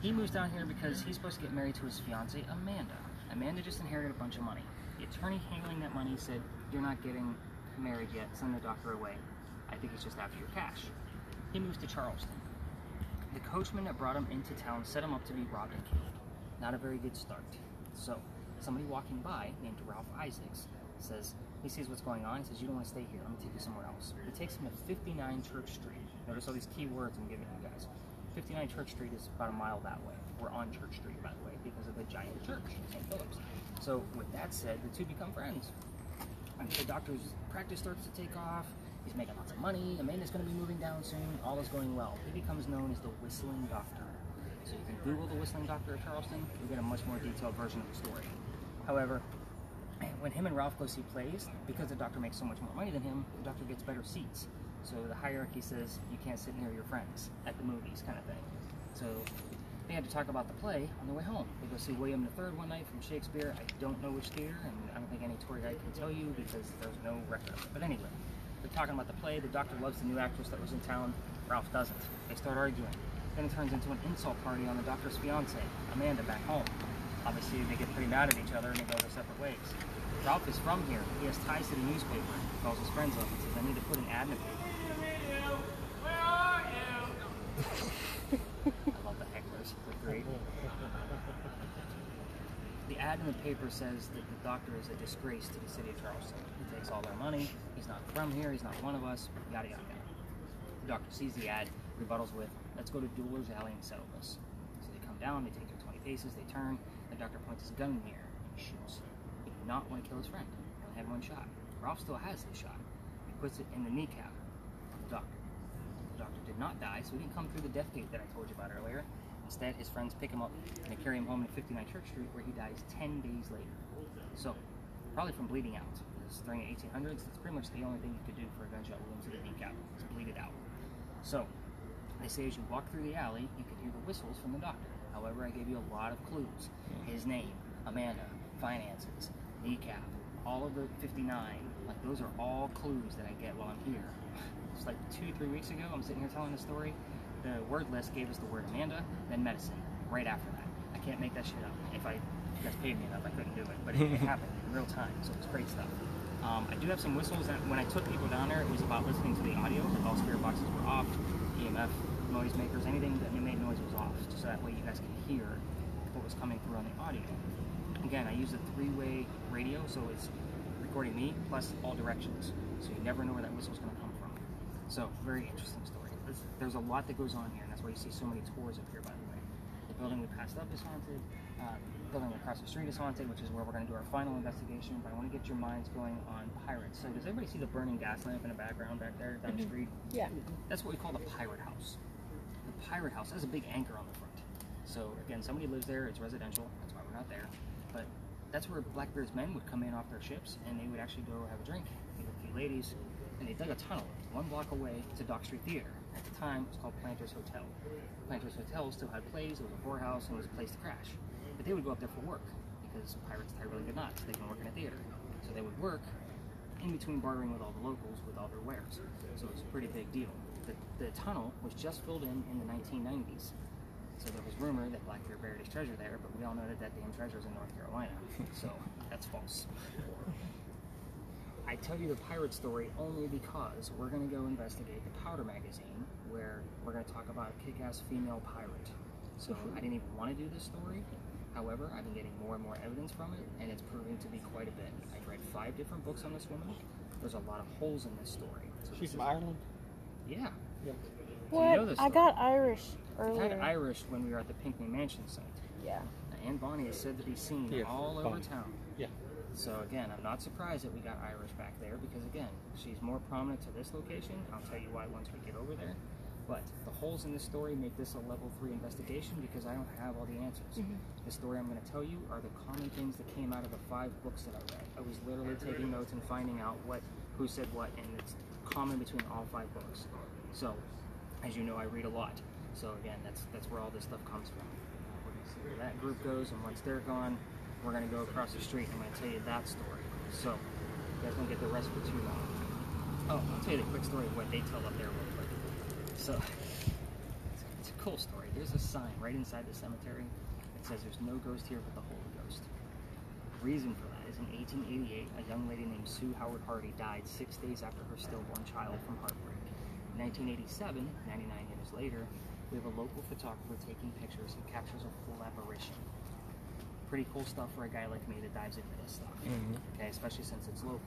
Speaker 1: He moves down here because he's supposed to get married to his fiancée, Amanda. Amanda just inherited a bunch of money. The attorney handling that money said, "You're not getting married yet, send the doctor away. I think he's just after your cash." He moves to Charleston. The coachman that brought him into town set him up to be robbed and killed. Not a very good start. So, somebody walking by, named Ralph Isaacs, says, he sees what's going on, he says, "You don't want to stay here, I'm going to take you somewhere else." He takes him to 59 Church Street. Notice all these key words I'm giving you guys. 59 Church Street is about a mile that way. We're on Church Street, by the way, because of the giant church in St. Philip's. So, with that said, the two become friends. And the doctor's practice starts to take off. He's making lots of money. Amanda's going to be moving down soon. All is going well. He becomes known as the Whistling Doctor. So you can Google the Whistling Doctor of Charleston. You'll get a much more detailed version of the story. However, when him and Ralph go see plays, because the doctor makes so much more money than him, the doctor gets better seats. So the hierarchy says you can't sit near your friends at the movies, kind of thing. So they had to talk about the play on their way home. They go see William III one night from Shakespeare. I don't know which theater, and I don't think any tour guide can tell you because there's no record of it. But anyway, they're talking about the play. The doctor loves the new actress that was in town. Ralph doesn't. They start arguing. Then it turns into an insult party on the doctor's fiancée, Amanda, back home. Obviously, they get pretty mad at each other and they go their separate ways. Ralph is from here. He has ties to the newspaper. He calls his friends up and says, "I need to put an ad in the paper." Where are you? I love the hecklers. They're great. The ad in the paper says that the doctor is a disgrace to the city of Charleston. He takes all their money. He's not from here. He's not one of us. Yada, yada, yada. The doctor sees the ad, rebuttals with, "Let's go to Dueler's Alley and settle this." So they come down, they take their 20 paces, they turn, the doctor points his gun in the air and shoots. He did not want to kill his friend. He only had one shot. Ralph still has his shot. He puts it in the kneecap of the doctor. The doctor did not die, so he didn't come through the death gate that I told you about earlier. Instead, his friends pick him up and they carry him home to 59 Church Street, where he dies 10 days later. So, probably from bleeding out. Because during the 1800s, that's pretty much the only thing you could do for a gunshot wound to the kneecap, is bleed it out. So, they say as you walk through the alley, you can hear the whistles from the doctor. However, I gave you a lot of clues. His name, Amanda, finances, kneecap, all of the 59, like those are all clues that I get while I'm here. It's like 2-3 weeks ago, I'm sitting here telling the story. The word list gave us the word Amanda, then medicine, right after that. I can't make that shit up. If you guys paid me enough, I couldn't do it, but it happened in real time, so it's great stuff. I do have some whistles that when I took people down there, it was about listening to the audio, like all spirit boxes were off, EMF, noisemakers, anything that made noise was off, just so that way you guys can hear what was coming through on the audio. Again, I use a 3-way radio, so it's recording me plus all directions, so you never know where that whistle's going to come from. So, very interesting story. There's a lot that goes on here, and that's why you see so many tours up here, by the way. The building we passed up is haunted. The building across the street is haunted, which is where we're going to do our final investigation, but I want to get your minds going on pirates. So does everybody see the burning gas lamp in the background back there down the street?
Speaker 6: yeah.
Speaker 1: That's what we call the pirate house. The pirate house has a big anchor on the front. So again, somebody lives there, it's residential, that's why we're not there. But that's where Blackbeard's men would come in off their ships, and they would actually go have a drink with a few ladies, and they dug a tunnel 1 block away to Dock Street Theater. At the time, it was called Planters Hotel. Planters Hotel still had plays, it was a whorehouse, and it was a place to crash. But they would go up there for work, because pirates tie really good knots, they can work in a theater. So they would work in between bartering with all the locals with all their wares. So it was a pretty big deal. The tunnel was just filled in the 1990s. So there was rumor that Blackbeard buried his treasure there, but we all know that that damn treasure is in North Carolina. So that's false. I tell you the pirate story only because we're going to go investigate the Powder magazine, where we're going to talk about a kick-ass female pirate. So I didn't even want to do this story. However, I've been getting more and more evidence from it, and it's proving to be quite a bit. I've read 5 different books on this woman. There's a lot of holes in this story. So
Speaker 4: She's from Ireland?
Speaker 1: Yeah.
Speaker 4: Yeah.
Speaker 1: So
Speaker 6: What?
Speaker 1: you know this
Speaker 6: I
Speaker 1: story.
Speaker 6: got Irish
Speaker 1: We
Speaker 6: earlier.
Speaker 1: had Irish when we were at the Pinckney Mansion site.
Speaker 6: Yeah.
Speaker 1: Anne Bonny is said to be seen
Speaker 4: Yeah,
Speaker 1: all over
Speaker 4: Bonny.
Speaker 1: town.
Speaker 4: Yeah.
Speaker 1: So again, I'm not surprised that we got Irish back there because again, she's more prominent to this location. I'll tell you why once we get over there. But the holes in this story make this a level 3 investigation because I don't have all the answers. The story I'm going to tell you are the common things that came out of the 5 books that I read. I was literally taking notes and finding out who said what, and it's common between all 5 books. So, as you know, I read a lot. So again, that's where all this stuff comes from. We're going to see where that group goes, and once they're gone, we're going to go across the street and I'm going to tell you that story. So, you guys don't get the rest for too long. Oh, I'll tell you the quick story of what they tell up there real quick. So, it's a cool story. There's a sign right inside the cemetery that says there's no ghost here but the Holy Ghost. The reason for that is in 1888, a young lady named Sue Howard Hardy died 6 days after her stillborn child from heartbreak. In 1987, 99 years later, we have a local photographer taking pictures and captures a full apparition. Pretty cool stuff for a guy like me that dives into this stuff, okay, especially since it's local.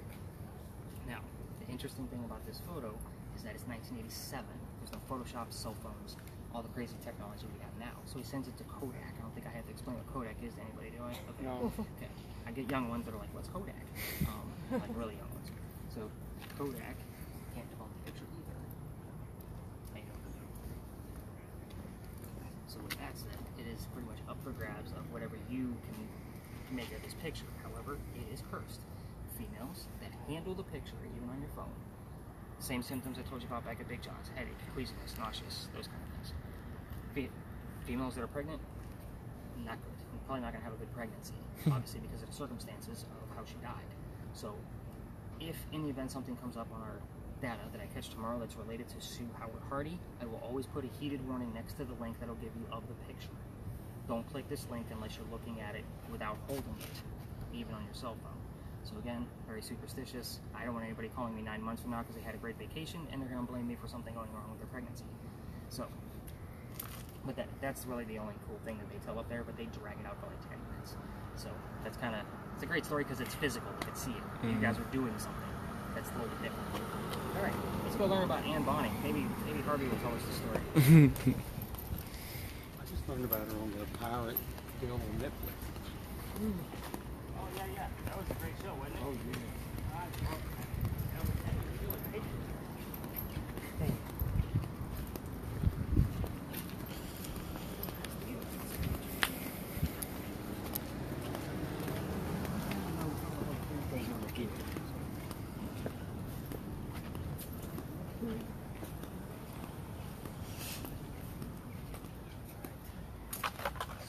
Speaker 1: Now, the interesting thing about this photo is that it's 1987. There's no Photoshop, cell phones, all the crazy technology we have now. So he sends it to Kodak. I don't think I have to explain what Kodak is to anybody, do I? Okay.
Speaker 4: No.
Speaker 1: Okay. I get young ones that are like, what's Kodak? Like really young ones. So Kodak can't develop the picture either. I know. So with that said, it is pretty much up for grabs of whatever you can make of this picture. However, it is cursed. Females that handle the picture, even on your phone, same symptoms I told you about back at Big John's: headache, queasiness, nauseous, those kind of things. Females that are pregnant, not good. You're probably not going to have a good pregnancy, obviously, because of the circumstances of how she died. So, if in the event something comes up on our data that I catch tomorrow that's related to Sue Howard Hardy, I will always put a heated warning next to the link that'll give you of the picture. Don't click this link unless you're looking at it without holding it, even on your cell phone. So again, very superstitious. I don't want anybody calling me 9 months from now because they had a great vacation and they're going to blame me for something going wrong with their pregnancy. So, but that's really the only cool thing that they tell up there, but they drag it out for like 10 minutes. So that's kind of, it's a great story because it's physical. You can see it. You guys are doing something that's a little bit different. All right, let's go learn about Anne Bonny. Maybe Harvey will tell us the story.
Speaker 4: I just learned about her on the pirate deal on Netflix.
Speaker 1: Oh, yeah. That was a great show, wasn't it?
Speaker 4: Oh, yeah.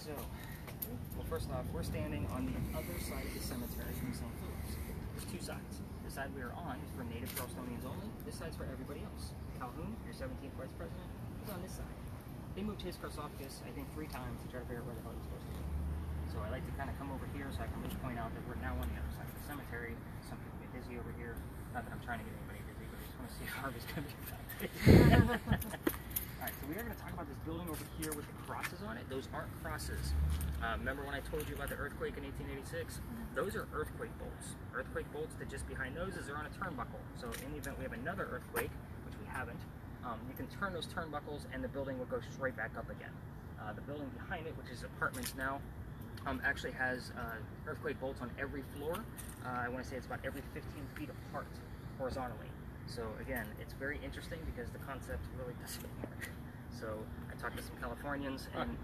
Speaker 1: So, well, first off, we're standing on the other side of the cemetery from St. Louis. There's 2 sides. The side we are on is for Native Charlestonians only. This side's for everybody else. Calhoun, your 17th Vice President, is on this side. They moved his sarcophagus, I think, 3 times to try to figure out where the hell he's supposed to go. So I like to kind of come over here so I can just point out that we're now on the other side of the cemetery. Some people get dizzy over here. Not that I'm trying to get anybody dizzy, but I just want to see if Harvey's going to get Alright, so we are going to talk about this building over here with the crosses on it. Those aren't crosses. Remember when I told you about the earthquake in 1886? Those are earthquake bolts. Earthquake bolts that just behind those is they're on a turnbuckle. So in the event we have another earthquake, which we haven't, you can turn those turnbuckles and the building will go straight back up again. The building behind it, which is apartments now, actually has earthquake bolts on every floor. I want to say it's about every 15 feet apart horizontally. So again, it's very interesting because the concept really doesn't work. So I talked to some Californians and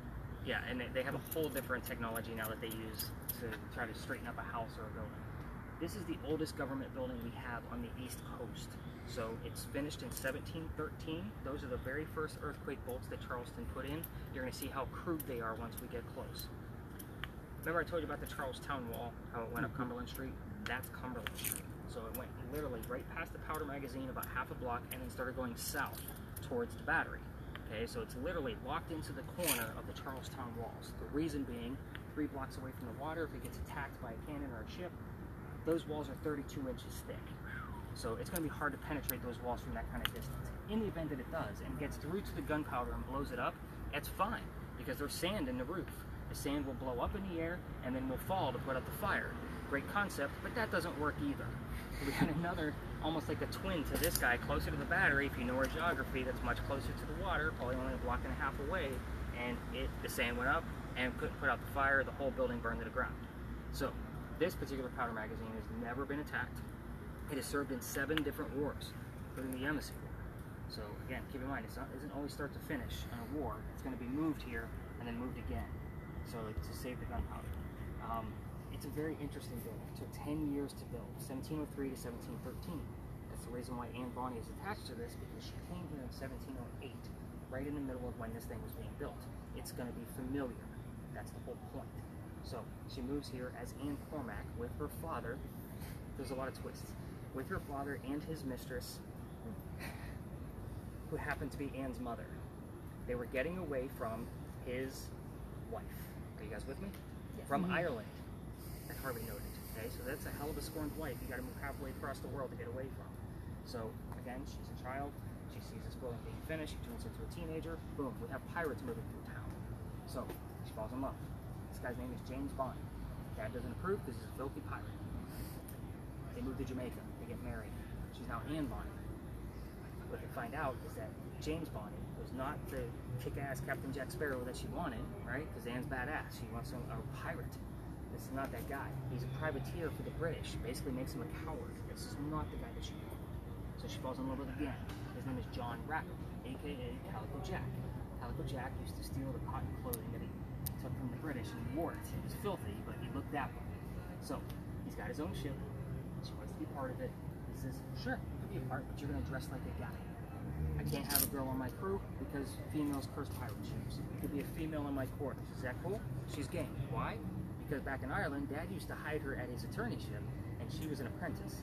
Speaker 1: Yeah, and they have a whole different technology now that they use to try to straighten up a house or a building. This is the oldest government building we have on the East Coast. So it's finished in 1713. Those are the very first earthquake bolts that Charleston put in. You're going to see how crude they are once we get close. Remember I told you about the Charlestown Wall, how it went up Cumberland Street? That's Cumberland Street. So it went literally right past the powder magazine, about half a block, and then started going south towards the battery. Okay, so it's literally locked into the corner of the Charlestown walls. The reason being, 3 blocks away from the water, if it gets attacked by a cannon or a ship, those walls are 32 inches thick. So it's going to be hard to penetrate those walls from that kind of distance. In the event that it does and gets through to the gunpowder and blows it up, that's fine, because there's sand in the roof. The sand will blow up in the air and then will fall to put out the fire. Great concept, but that doesn't work either. We had another, almost like a twin to this guy, closer to the battery, if you know our geography, that's much closer to the water, probably only a block and a half away, and the sand went up and couldn't put out the fire, the whole building burned to the ground. So, this particular powder magazine has never been attacked. It has served in 7 different wars, including the Embassy War. So again, keep in mind, it isn't always start to finish in a war. It's going to be moved here and then moved again, so to save the gunpowder. It's a very interesting building. It took 10 years to build, 1703 to 1713. That's the reason why Anne Bonny is attached to this, because she came here in 1708, right in the middle of when this thing was being built. It's going to be familiar. That's the whole point. So she moves here as Anne Cormack with her father. There's a lot of twists. With her father and his mistress, who happened to be Anne's mother. They were getting away from his wife. Are you guys with me? Yes. From Ireland, as Harvey noted. Okay, so that's a hell of a scorned wife you got to move halfway across the world to get away from. So again, she's a child. She sees this building being finished. She turns into a teenager. Boom, we have pirates moving through town. So she falls in love. This guy's name is James Bonny. Dad doesn't approve because he's a filthy pirate. They move to Jamaica. They get married. She's now Anne Bonny. What they find out is that James Bonny was not the kick-ass Captain Jack Sparrow that she wanted, right? Because Anne's badass. She wants a pirate. This is not that guy. He's a privateer for the British. Basically makes him a coward. This is not the guy that she wanted. So she falls in love with him again. His name is John Rackham, a.k.a. Calico Jack. Calico Jack used to steal the cotton clothing that he took from the British and he wore it. It was filthy, but he looked that way. So he's got his own ship. She wants to be part of it. He says, sure, you can be a part, but you're going to dress like a guy. I can't have a girl on my crew because females curse pirate ships. You could be a female in my quarters. Is that cool? She's game. Why? Because back in Ireland, Dad used to hide her at his attorneyship, and she was an apprentice,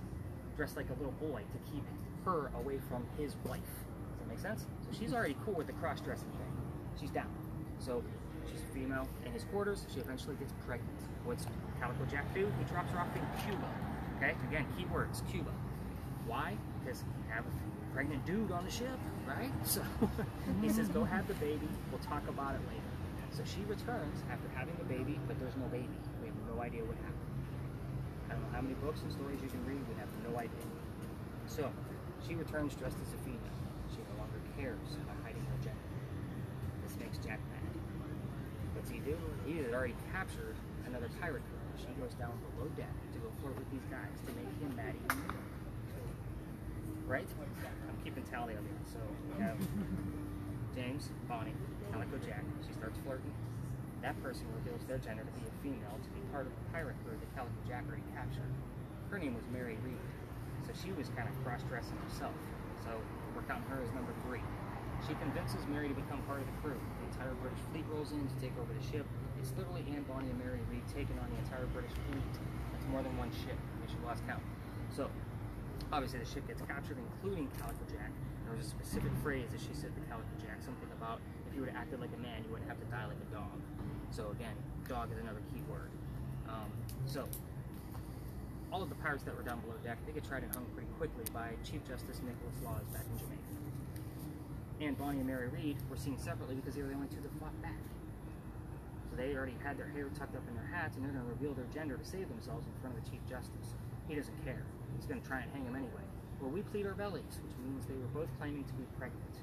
Speaker 1: dressed like a little boy to keep her away from his wife. Does that make sense? So she's already cool with the cross-dressing thing. She's down. So she's a female in his quarters. She eventually gets pregnant. What's Calico Jack do? He drops her off in Cuba. Okay? Again, key words, Cuba. Why? Because you have a pregnant dude on the ship, right? So he says, go have the baby. We'll talk about it later. So she returns after having the baby, but there's no baby. We have no idea what happened. I don't know how many books and stories you can read. We have no idea. So she returns dressed as a female. She no longer cares about hiding her gender. This makes Jack mad. What's he do? He had already captured another pirate girl. She goes down below deck to go flirt with these guys to make him mad even more. Right? I'm keeping tally of it. So we have James, Bonny, Calico Jack. She starts flirting. That person reveals their gender to be a female to be part of the pirate crew that Calico Jack already captured. Her name was Mary Reed. So she was kind of cross-dressing herself. So we're counting her as number 3. She convinces Mary to become part of the crew. The entire British fleet rolls in to take over the ship. It's literally Anne Bonny and Mary Reed taking on the entire British fleet. That's more than one ship. We should lost count. So obviously the ship gets captured, including Calico Jack. There was a specific phrase that she said to Calico Jack, something about if you would have acted like a man, you wouldn't have to die like a dog. So again, dog is another key word. So all of the pirates that were down below deck, they get tried and hung pretty quickly by Chief Justice Nicholas Laws back in Jamaica. And Bonny and Mary Reed were seen separately because they were the only 2 that fought back. So they already had their hair tucked up in their hats, and they're going to reveal their gender to save themselves in front of the Chief Justice. He doesn't care. He's going to try and hang them anyway. Well, we plead our bellies, which means they were both claiming to be pregnant.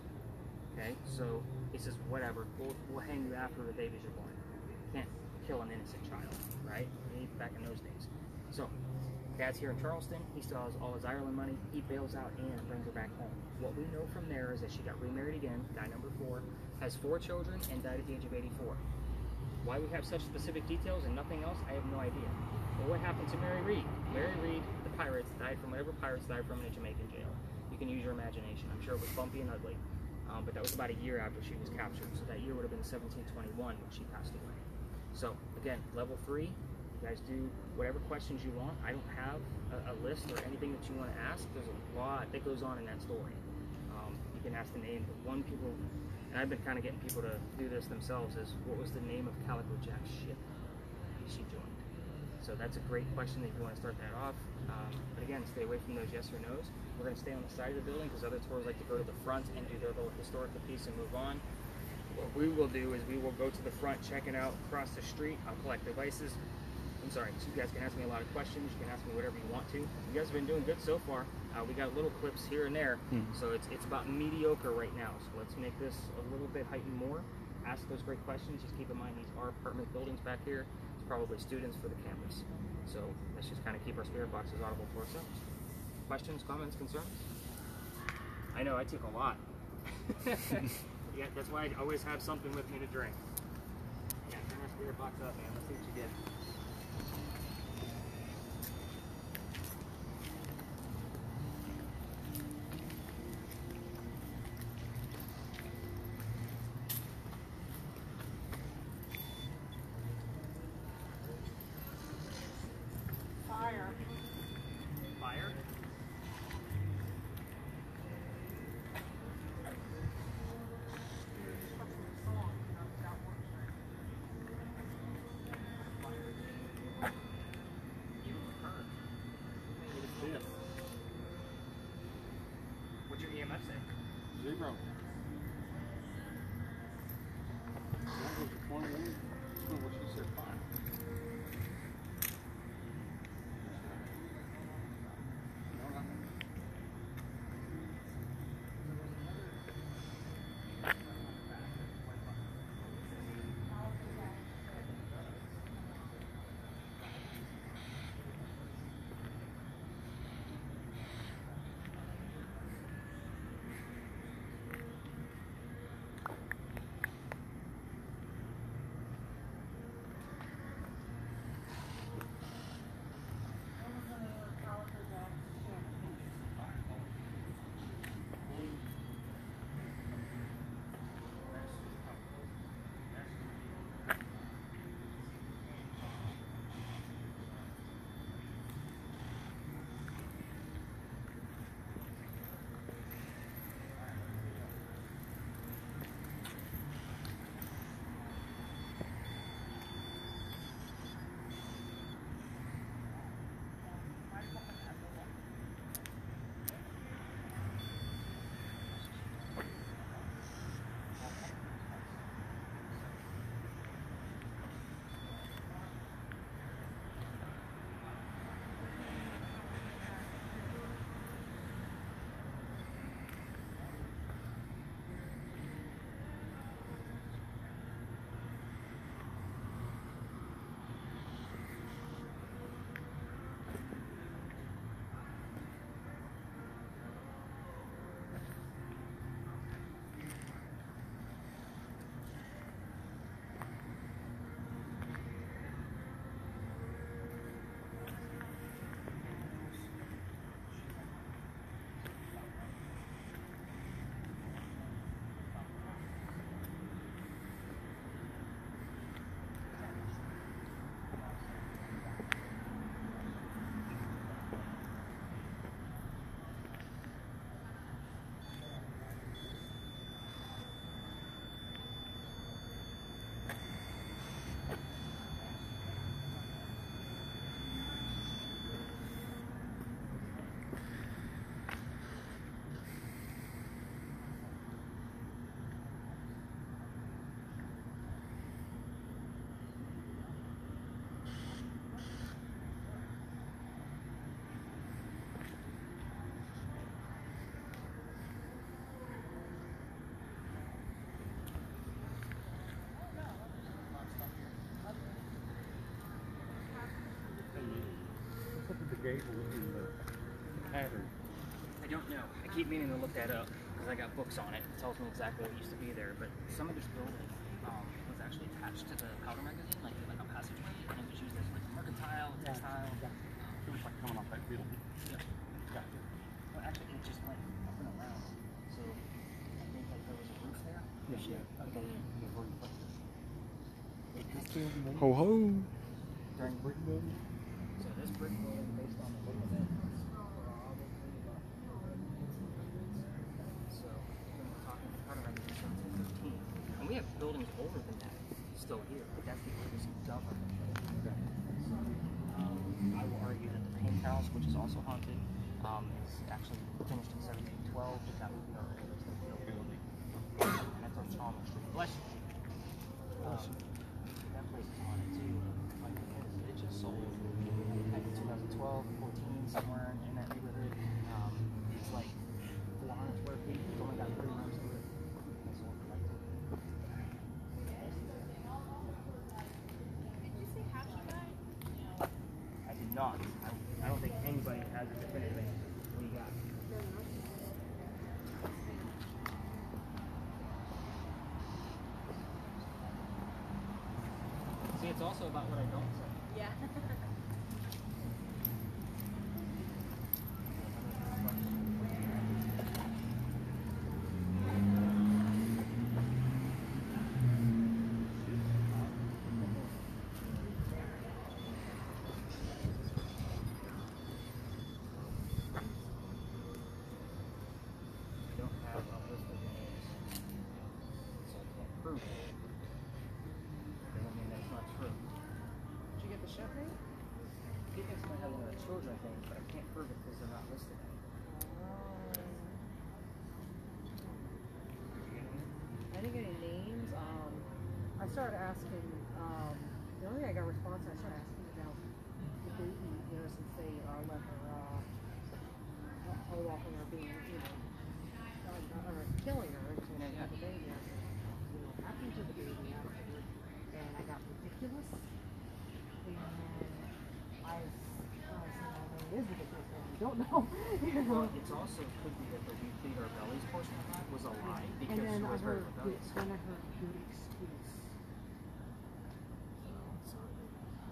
Speaker 1: Okay, so he says, whatever, we'll hang you after the babies are born. You can't kill an innocent child, right? Back in those days. So, Dad's here in Charleston. He still has all his Ireland money. He bails out Anne and brings her back home. What we know from there is that she got remarried again, guy number 4, has 4 children, and died at the age of 84. Why we have such specific details and nothing else, I have no idea. But what happened to Mary Read? Mary Read, the pirates, died from whatever pirates died from in a Jamaican jail. You can use your imagination. I'm sure it was bumpy and ugly. But that was about a year after she was captured. So that year would have been 1721 when she passed away. So again, level 3, you guys do whatever questions you want. I don't have a list or anything that you want to ask. There's a lot that goes on in that story. You can ask the name, but one people, and I've been kind of getting people to do this themselves, is what was the name of Calico Jack's ship she joined? So that's a great question if you want to start that off. But again, stay away from those yes or no's. We're going to stay on the side of the building because other tours like to go to the front and do their little historical piece and move on. What we will do is we will go to the front, check it out across the street. I'll collect devices. I'm sorry, so you guys can ask me a lot of questions. You can ask me whatever you want to. You guys have been doing good so far. We got little clips here and there, so it's about mediocre right now. So let's make this a little bit heightened more. Ask those great questions. Just keep in mind these are apartment buildings back here. It's probably students for the campus. So let's just kind of keep our spirit boxes audible to ourselves. Questions, comments, concerns? I know I took a lot. Yeah, that's why I always have something with me to drink. Yeah, turn my spirit box up, man. Let's see what you get.
Speaker 2: Fire.
Speaker 1: Fire? What's your EMF say?
Speaker 4: 0. That was 21. What she said, 5. gable in the pattern?
Speaker 1: I don't know. I keep meaning to look that up because I got books on it. It tells me exactly what used to be there. But some of this building was actually attached to the powder magazine, like a passageway, and it was used as like a mercantile, textile.
Speaker 4: It was like coming off that field.
Speaker 1: Yeah.
Speaker 4: Gotcha.
Speaker 1: Well, actually, it just went up and around. So I think like there was a roof there.
Speaker 4: Yeah.
Speaker 1: Okay.
Speaker 3: Ho ho.
Speaker 1: During brick building. So this brick building, based on the look of it, is probably about 400. So we're talking powder magazine 1713. And we have buildings older than that still here, but that's the oldest government. So, I will argue that the paint house, which is also haunted, is actually finished in 1712, but that would be our oldest building. And that's on Chalmers Street. Bless you. That place is haunted too. Like it just sold back in 2012, 14, somewhere in that neighborhood. It's like 400 square feet. It's only got 3 rooms to it. It sold for like I did not. I don't think anybody has a definitive answer. What do you got? See, it's also about what I don't say.
Speaker 7: Yeah.
Speaker 1: I don't have a list of names, so I can't prove it. That doesn't mean that's not true.
Speaker 2: Did you get the chef name?
Speaker 1: He thinks I might have one of the children names, but I can't prove it because they're not listed.
Speaker 2: I didn't get any names. I started asking, the only thing I got a response, I started asking about the baby, you know, since they let her hold off on her being, you know, or killing her until she had the baby. I said, you know, what happened to the baby afterward? And I got ridiculous. And I said, well, it is ridiculous, but I don't know. You know?
Speaker 1: Well, it's also could be that the we feed our bellies portion of that was a lie because
Speaker 2: And then
Speaker 1: she
Speaker 2: I
Speaker 1: was very
Speaker 2: heard,
Speaker 1: rebellious.
Speaker 2: then I heard good excuse.
Speaker 1: So,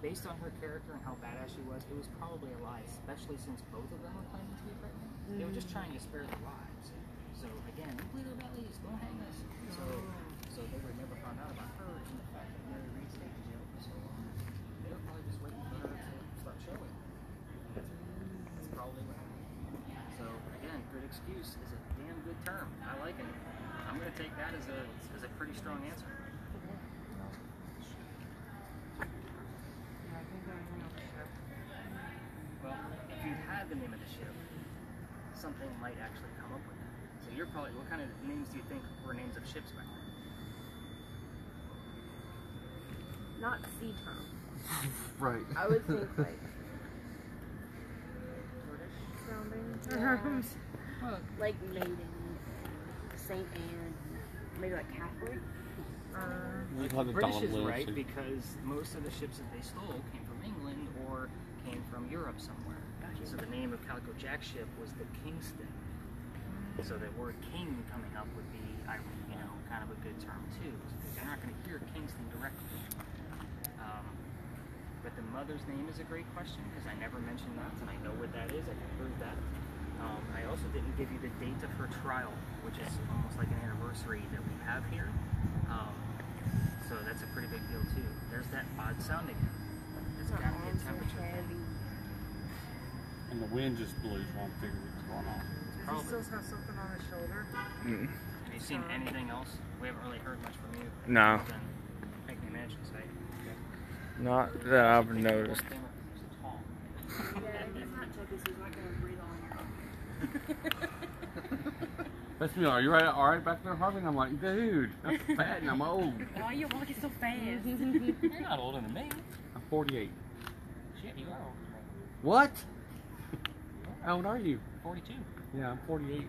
Speaker 1: based on her character and how badass she was, it was probably a lie, especially since both of them were claiming to be pregnant. They were just trying to spare their lives. So again, we bleed our bellies, don't hang us. So they would never found out about her and the fact that Mary Reed stayed in jail for so long. They were probably just waiting for her to start showing. That's probably what happened. So again, good excuse is a damn good term. I like it. I'm gonna take that as a pretty strong answer. Well, if you had the name of the ship, something might actually come up with that. So you're probably, what kind of names do you think were names of ships back then?
Speaker 6: Not sea term.
Speaker 4: Right.
Speaker 6: I would think like British sounding terms.
Speaker 1: Well,
Speaker 6: Like Maiden, Saint Anne, maybe like Catholic.
Speaker 4: We call it
Speaker 1: British is
Speaker 4: Donald
Speaker 1: right
Speaker 4: Lewis.
Speaker 1: because most of the ships that they stole came from England or came from Europe somewhere. So the name of Calico Jack's ship was the Kingston. So the word king coming up would be, you know, kind of a good term too. You're not going to hear Kingston directly. But the mother's name is a great question because I never mentioned that, and I know what that is. I can prove that. I also didn't give you the date of her trial, which is almost like an anniversary that we have here. So that's a pretty big deal too. There's that odd sound again. It's got to be a temperature thing.
Speaker 4: And the wind just blew, so I'm figuring what's going on.
Speaker 2: Does he
Speaker 1: Probably.
Speaker 2: still have something on his shoulder?
Speaker 1: Have you seen anything else? We haven't really heard much from you.
Speaker 3: No.
Speaker 1: Other than Make Me Mansions, right?
Speaker 3: Not that I've noticed.
Speaker 6: Yeah, he's not checking, so he's not going to breathe on you.
Speaker 4: That's me. Are you all right back there, Harvey? And I'm like, dude, I'm fat and I'm old.
Speaker 6: Why are you walking so fast?
Speaker 1: You're not older than me.
Speaker 4: I'm 48.
Speaker 1: Shit, you are older than me.
Speaker 4: What? How old are you?
Speaker 1: 42.
Speaker 4: Yeah, I'm 48.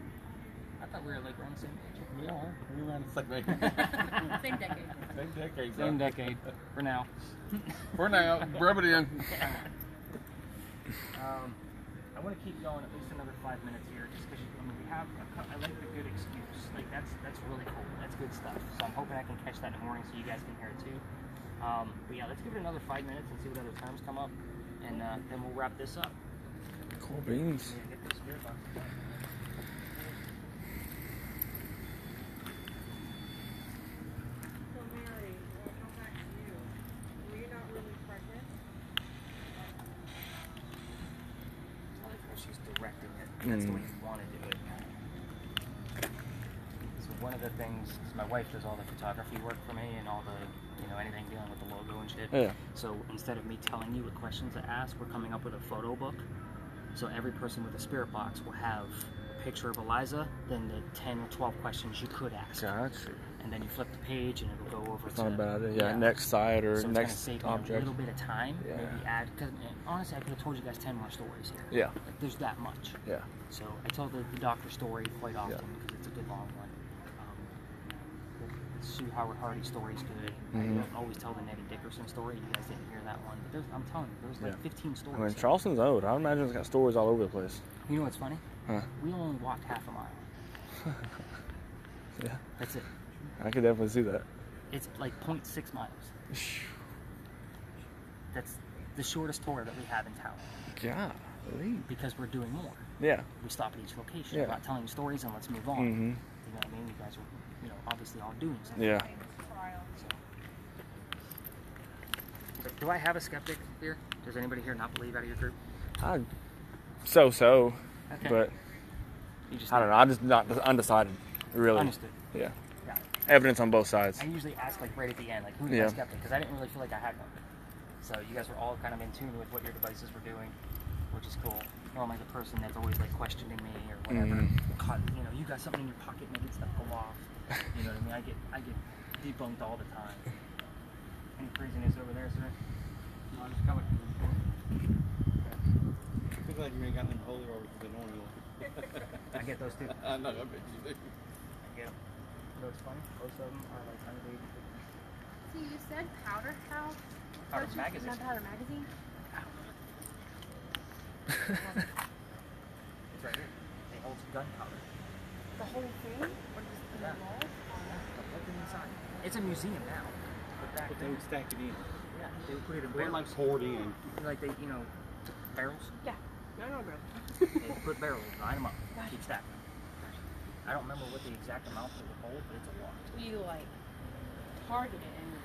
Speaker 1: I thought we were like around the same age.
Speaker 4: We are. We're around the same age.
Speaker 6: Same decade.
Speaker 4: Same decade.
Speaker 1: Same decade. For now.
Speaker 4: For now, rub it in.
Speaker 1: I want to keep going at least another 5 minutes here, just because I mean, we have. I like the good excuse. Like that's that's really cool. That's good stuff. So I'm hoping I can catch that in the morning so you guys can hear it too. But yeah, let's give it another 5 minutes and see what other terms come up, and then we'll wrap this up.
Speaker 3: Cool beans.
Speaker 1: Yeah, get this spirit box.
Speaker 2: So Mary, we'll come back to you. Were you not really pregnant?
Speaker 1: I like how she's directing it. That's the way you want to do it. So one of the things, because my wife does all the photography work for me and all the, anything dealing with the logo and shit.
Speaker 3: Yeah.
Speaker 1: So instead of me telling you what questions to ask, we're coming up with a photo book. So every person with a spirit box will have a picture of Eliza, then the 10 or 12 questions you could ask.
Speaker 3: Gotcha.
Speaker 1: And then you flip the page and it'll go over
Speaker 3: It's
Speaker 1: to...
Speaker 3: not a bad idea. Yeah, next side or
Speaker 1: so
Speaker 3: next
Speaker 1: it's save
Speaker 3: object.
Speaker 1: me a little bit of time.
Speaker 3: Yeah.
Speaker 1: Maybe add... Because honestly, I could have told you guys 10 more stories here.
Speaker 3: Yeah.
Speaker 1: Like, there's that much.
Speaker 3: Yeah.
Speaker 1: So I tell the doctor story quite often because it's a good long one. The Sue Howard Hardy story is good. I don't always tell the Nettie Dickerson story. You guys didn't hear that one. But I'm telling you, there's like 15 stories.
Speaker 3: I mean, Charleston's old. I imagine it's got stories all over the place.
Speaker 1: You know what's funny?
Speaker 3: Huh.
Speaker 1: We only walked half a mile.
Speaker 3: Yeah.
Speaker 1: That's it.
Speaker 3: I could definitely see that.
Speaker 1: It's like 0.6 miles. That's the shortest tour that we have in town.
Speaker 3: Golly.
Speaker 1: Because we're doing more.
Speaker 3: Yeah.
Speaker 1: We stop at each location.
Speaker 3: Yeah.
Speaker 1: We're not telling you stories and let's move on. You know what I mean? You guys are, obviously all doing something.
Speaker 3: Yeah.
Speaker 1: So, do I have a skeptic here? Does anybody here not believe out of your group?
Speaker 3: So,
Speaker 1: Okay.
Speaker 3: but
Speaker 1: You just
Speaker 3: I don't know. I'm just not undecided, really.
Speaker 1: Understood.
Speaker 3: Yeah.
Speaker 1: Yeah.
Speaker 3: Evidence on both sides.
Speaker 1: I usually ask like right at the end, like who's my skeptic? Because I didn't really feel like I had one. So you guys were all kind of in tune with what your devices were doing, which is cool. Normally the person that's always like questioning me or whatever, you got something in your pocket making stuff go off. You know what I mean? I get debunked all the time. Any craziness over there, sir?
Speaker 4: No, I'm just coming. I feel like you ain't got them holy rollers with the normal.
Speaker 1: I get those too.
Speaker 4: I know, I bet you do.
Speaker 1: I get them. You know what's funny? Most of them are like underage.
Speaker 6: See, you said Powder House?
Speaker 1: Powder Magazine.
Speaker 6: Not Powder Magazine?
Speaker 1: It's right here. They hold gunpowder.
Speaker 6: The whole thing? Or just in the walls?
Speaker 1: Look inside. It's a museum now. But
Speaker 4: But they would stack it in.
Speaker 1: yeah, they would put it in
Speaker 4: They weren't
Speaker 1: barrels.
Speaker 4: like poured in.
Speaker 1: Like they, barrels.
Speaker 6: Yeah. No, bro.
Speaker 1: They put barrels, line them up, keep stacking them. I don't remember what the exact amount they would hold, but it's a lot.
Speaker 6: You like target it and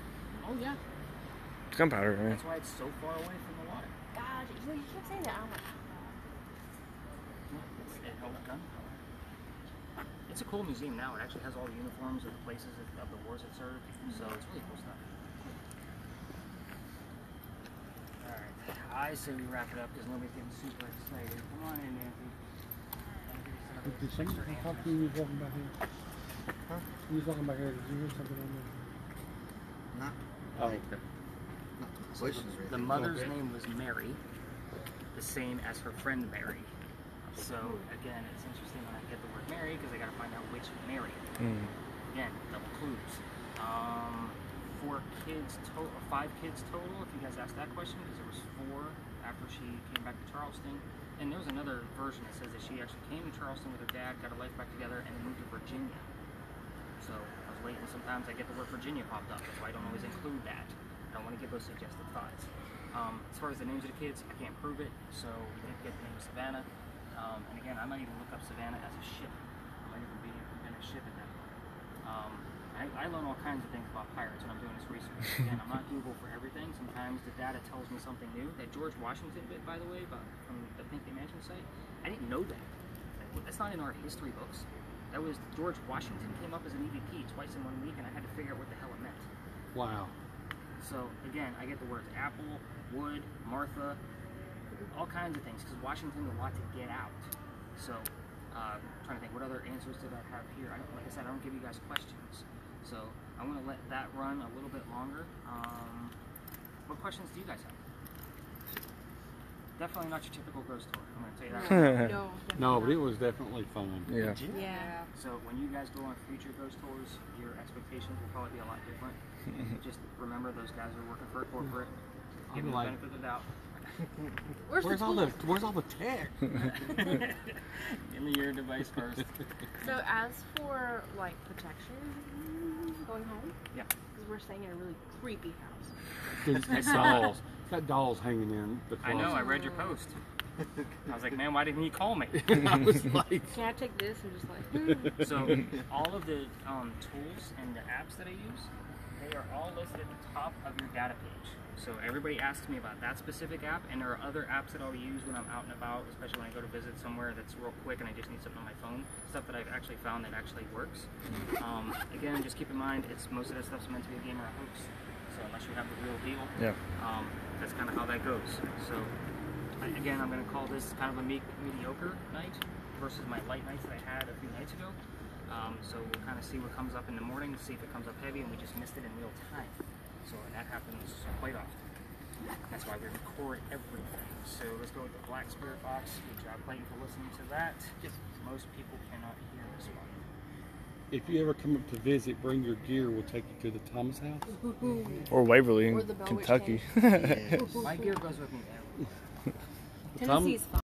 Speaker 1: Oh yeah.
Speaker 3: Gunpowder, I mean.
Speaker 1: That's why it's so far away from the water.
Speaker 6: God, you kept saying that. I'm like,
Speaker 1: It holds gunpowder. It's a cool museum now. It actually has all the uniforms of the places of the wars it served, so it's really cool stuff. Alright, I say we wrap it up because nobody's getting super excited. Come on in, Nancy.
Speaker 4: Did somebody talk to you walking back here? Huh? You was walking back here. Did you hear something on there?
Speaker 5: Not
Speaker 4: Oh.
Speaker 1: The mother's name was Mary, the same as her friend Mary. So again, it's interesting when I get the word Mary because I got to find out which Mary. Again, double clues. 4 kids total, 5 kids total. If you guys asked that question, because there was 4 after she came back to Charleston. And there was another version that says that she actually came to Charleston with her dad, got her life back together, and moved to Virginia. So I was waiting. Sometimes I get the word Virginia popped up, so I don't always include that. I don't want to give those suggested thoughts. As far as the names of the kids, I can't prove it, so we did get the name of Savannah. And again, I might even look up Savannah as a ship. I might even be in a ship at that point. I learn all kinds of things about pirates when I'm doing this research. Again, I'm not Google for everything. Sometimes the data tells me something new. That George Washington bit, by the way, from the Pinkley Mansion site, I didn't know that. That's not in our history books. That was George Washington came up as an EVP twice in 1 week, and I had to figure out what the hell it meant.
Speaker 4: Wow.
Speaker 1: So again, I get the words apple, wood, Martha, all kinds of things, because Washington's a lot to get out. So, I'm trying to think, what other answers did I have here? Like I said, I don't give you guys questions. So, I want to let that run a little bit longer. What questions do you guys have? Definitely not your typical ghost tour, I'm going to tell you that.
Speaker 4: No, but it was definitely fun.
Speaker 3: Yeah.
Speaker 6: yeah.
Speaker 1: So when you guys go on future ghost tours, your expectations will probably be a lot different. Just remember, those guys are working for a corporate. Give them the benefit of the doubt. I
Speaker 6: Where's
Speaker 4: all
Speaker 6: the
Speaker 4: the tech?
Speaker 1: Give me your device first.
Speaker 6: So as for like protection going home,
Speaker 1: Yeah.
Speaker 6: because we're staying in a really creepy house.
Speaker 4: It's got dolls. It's got dolls hanging in the
Speaker 1: I
Speaker 4: closet.
Speaker 1: know, I read your post. I was like, man, why didn't he call me?
Speaker 4: I was like,
Speaker 6: Can I take this and just like?
Speaker 1: So all of the tools and the apps that I use, they are all listed at the top of your data page. So everybody asks me about that specific app, and there are other apps that I'll use when I'm out and about, especially when I go to visit somewhere that's real quick and I just need something on my phone. Stuff that I've actually found that actually works. Again, just keep in mind, most of that stuff's meant to be a game or a hoax. So unless you have the real deal, that's kind of how that goes. So again, I'm going to call this kind of a mediocre night versus my light nights that I had a few nights ago. So we'll kind of see what comes up in the morning, see if it comes up heavy, and we just missed it in real time. So that happens quite often. That's why we record everything. So let's go with the Black Spirit Box. Good job, Clayton, for listening to that. Most people cannot hear this one.
Speaker 4: if you ever come up to visit, bring your gear. We'll take you to the Thomas house.
Speaker 3: Or Waverly,
Speaker 6: Or the Bellwitch
Speaker 3: Kentucky.
Speaker 1: My gear goes with me everywhere.
Speaker 6: Tennessee's fun.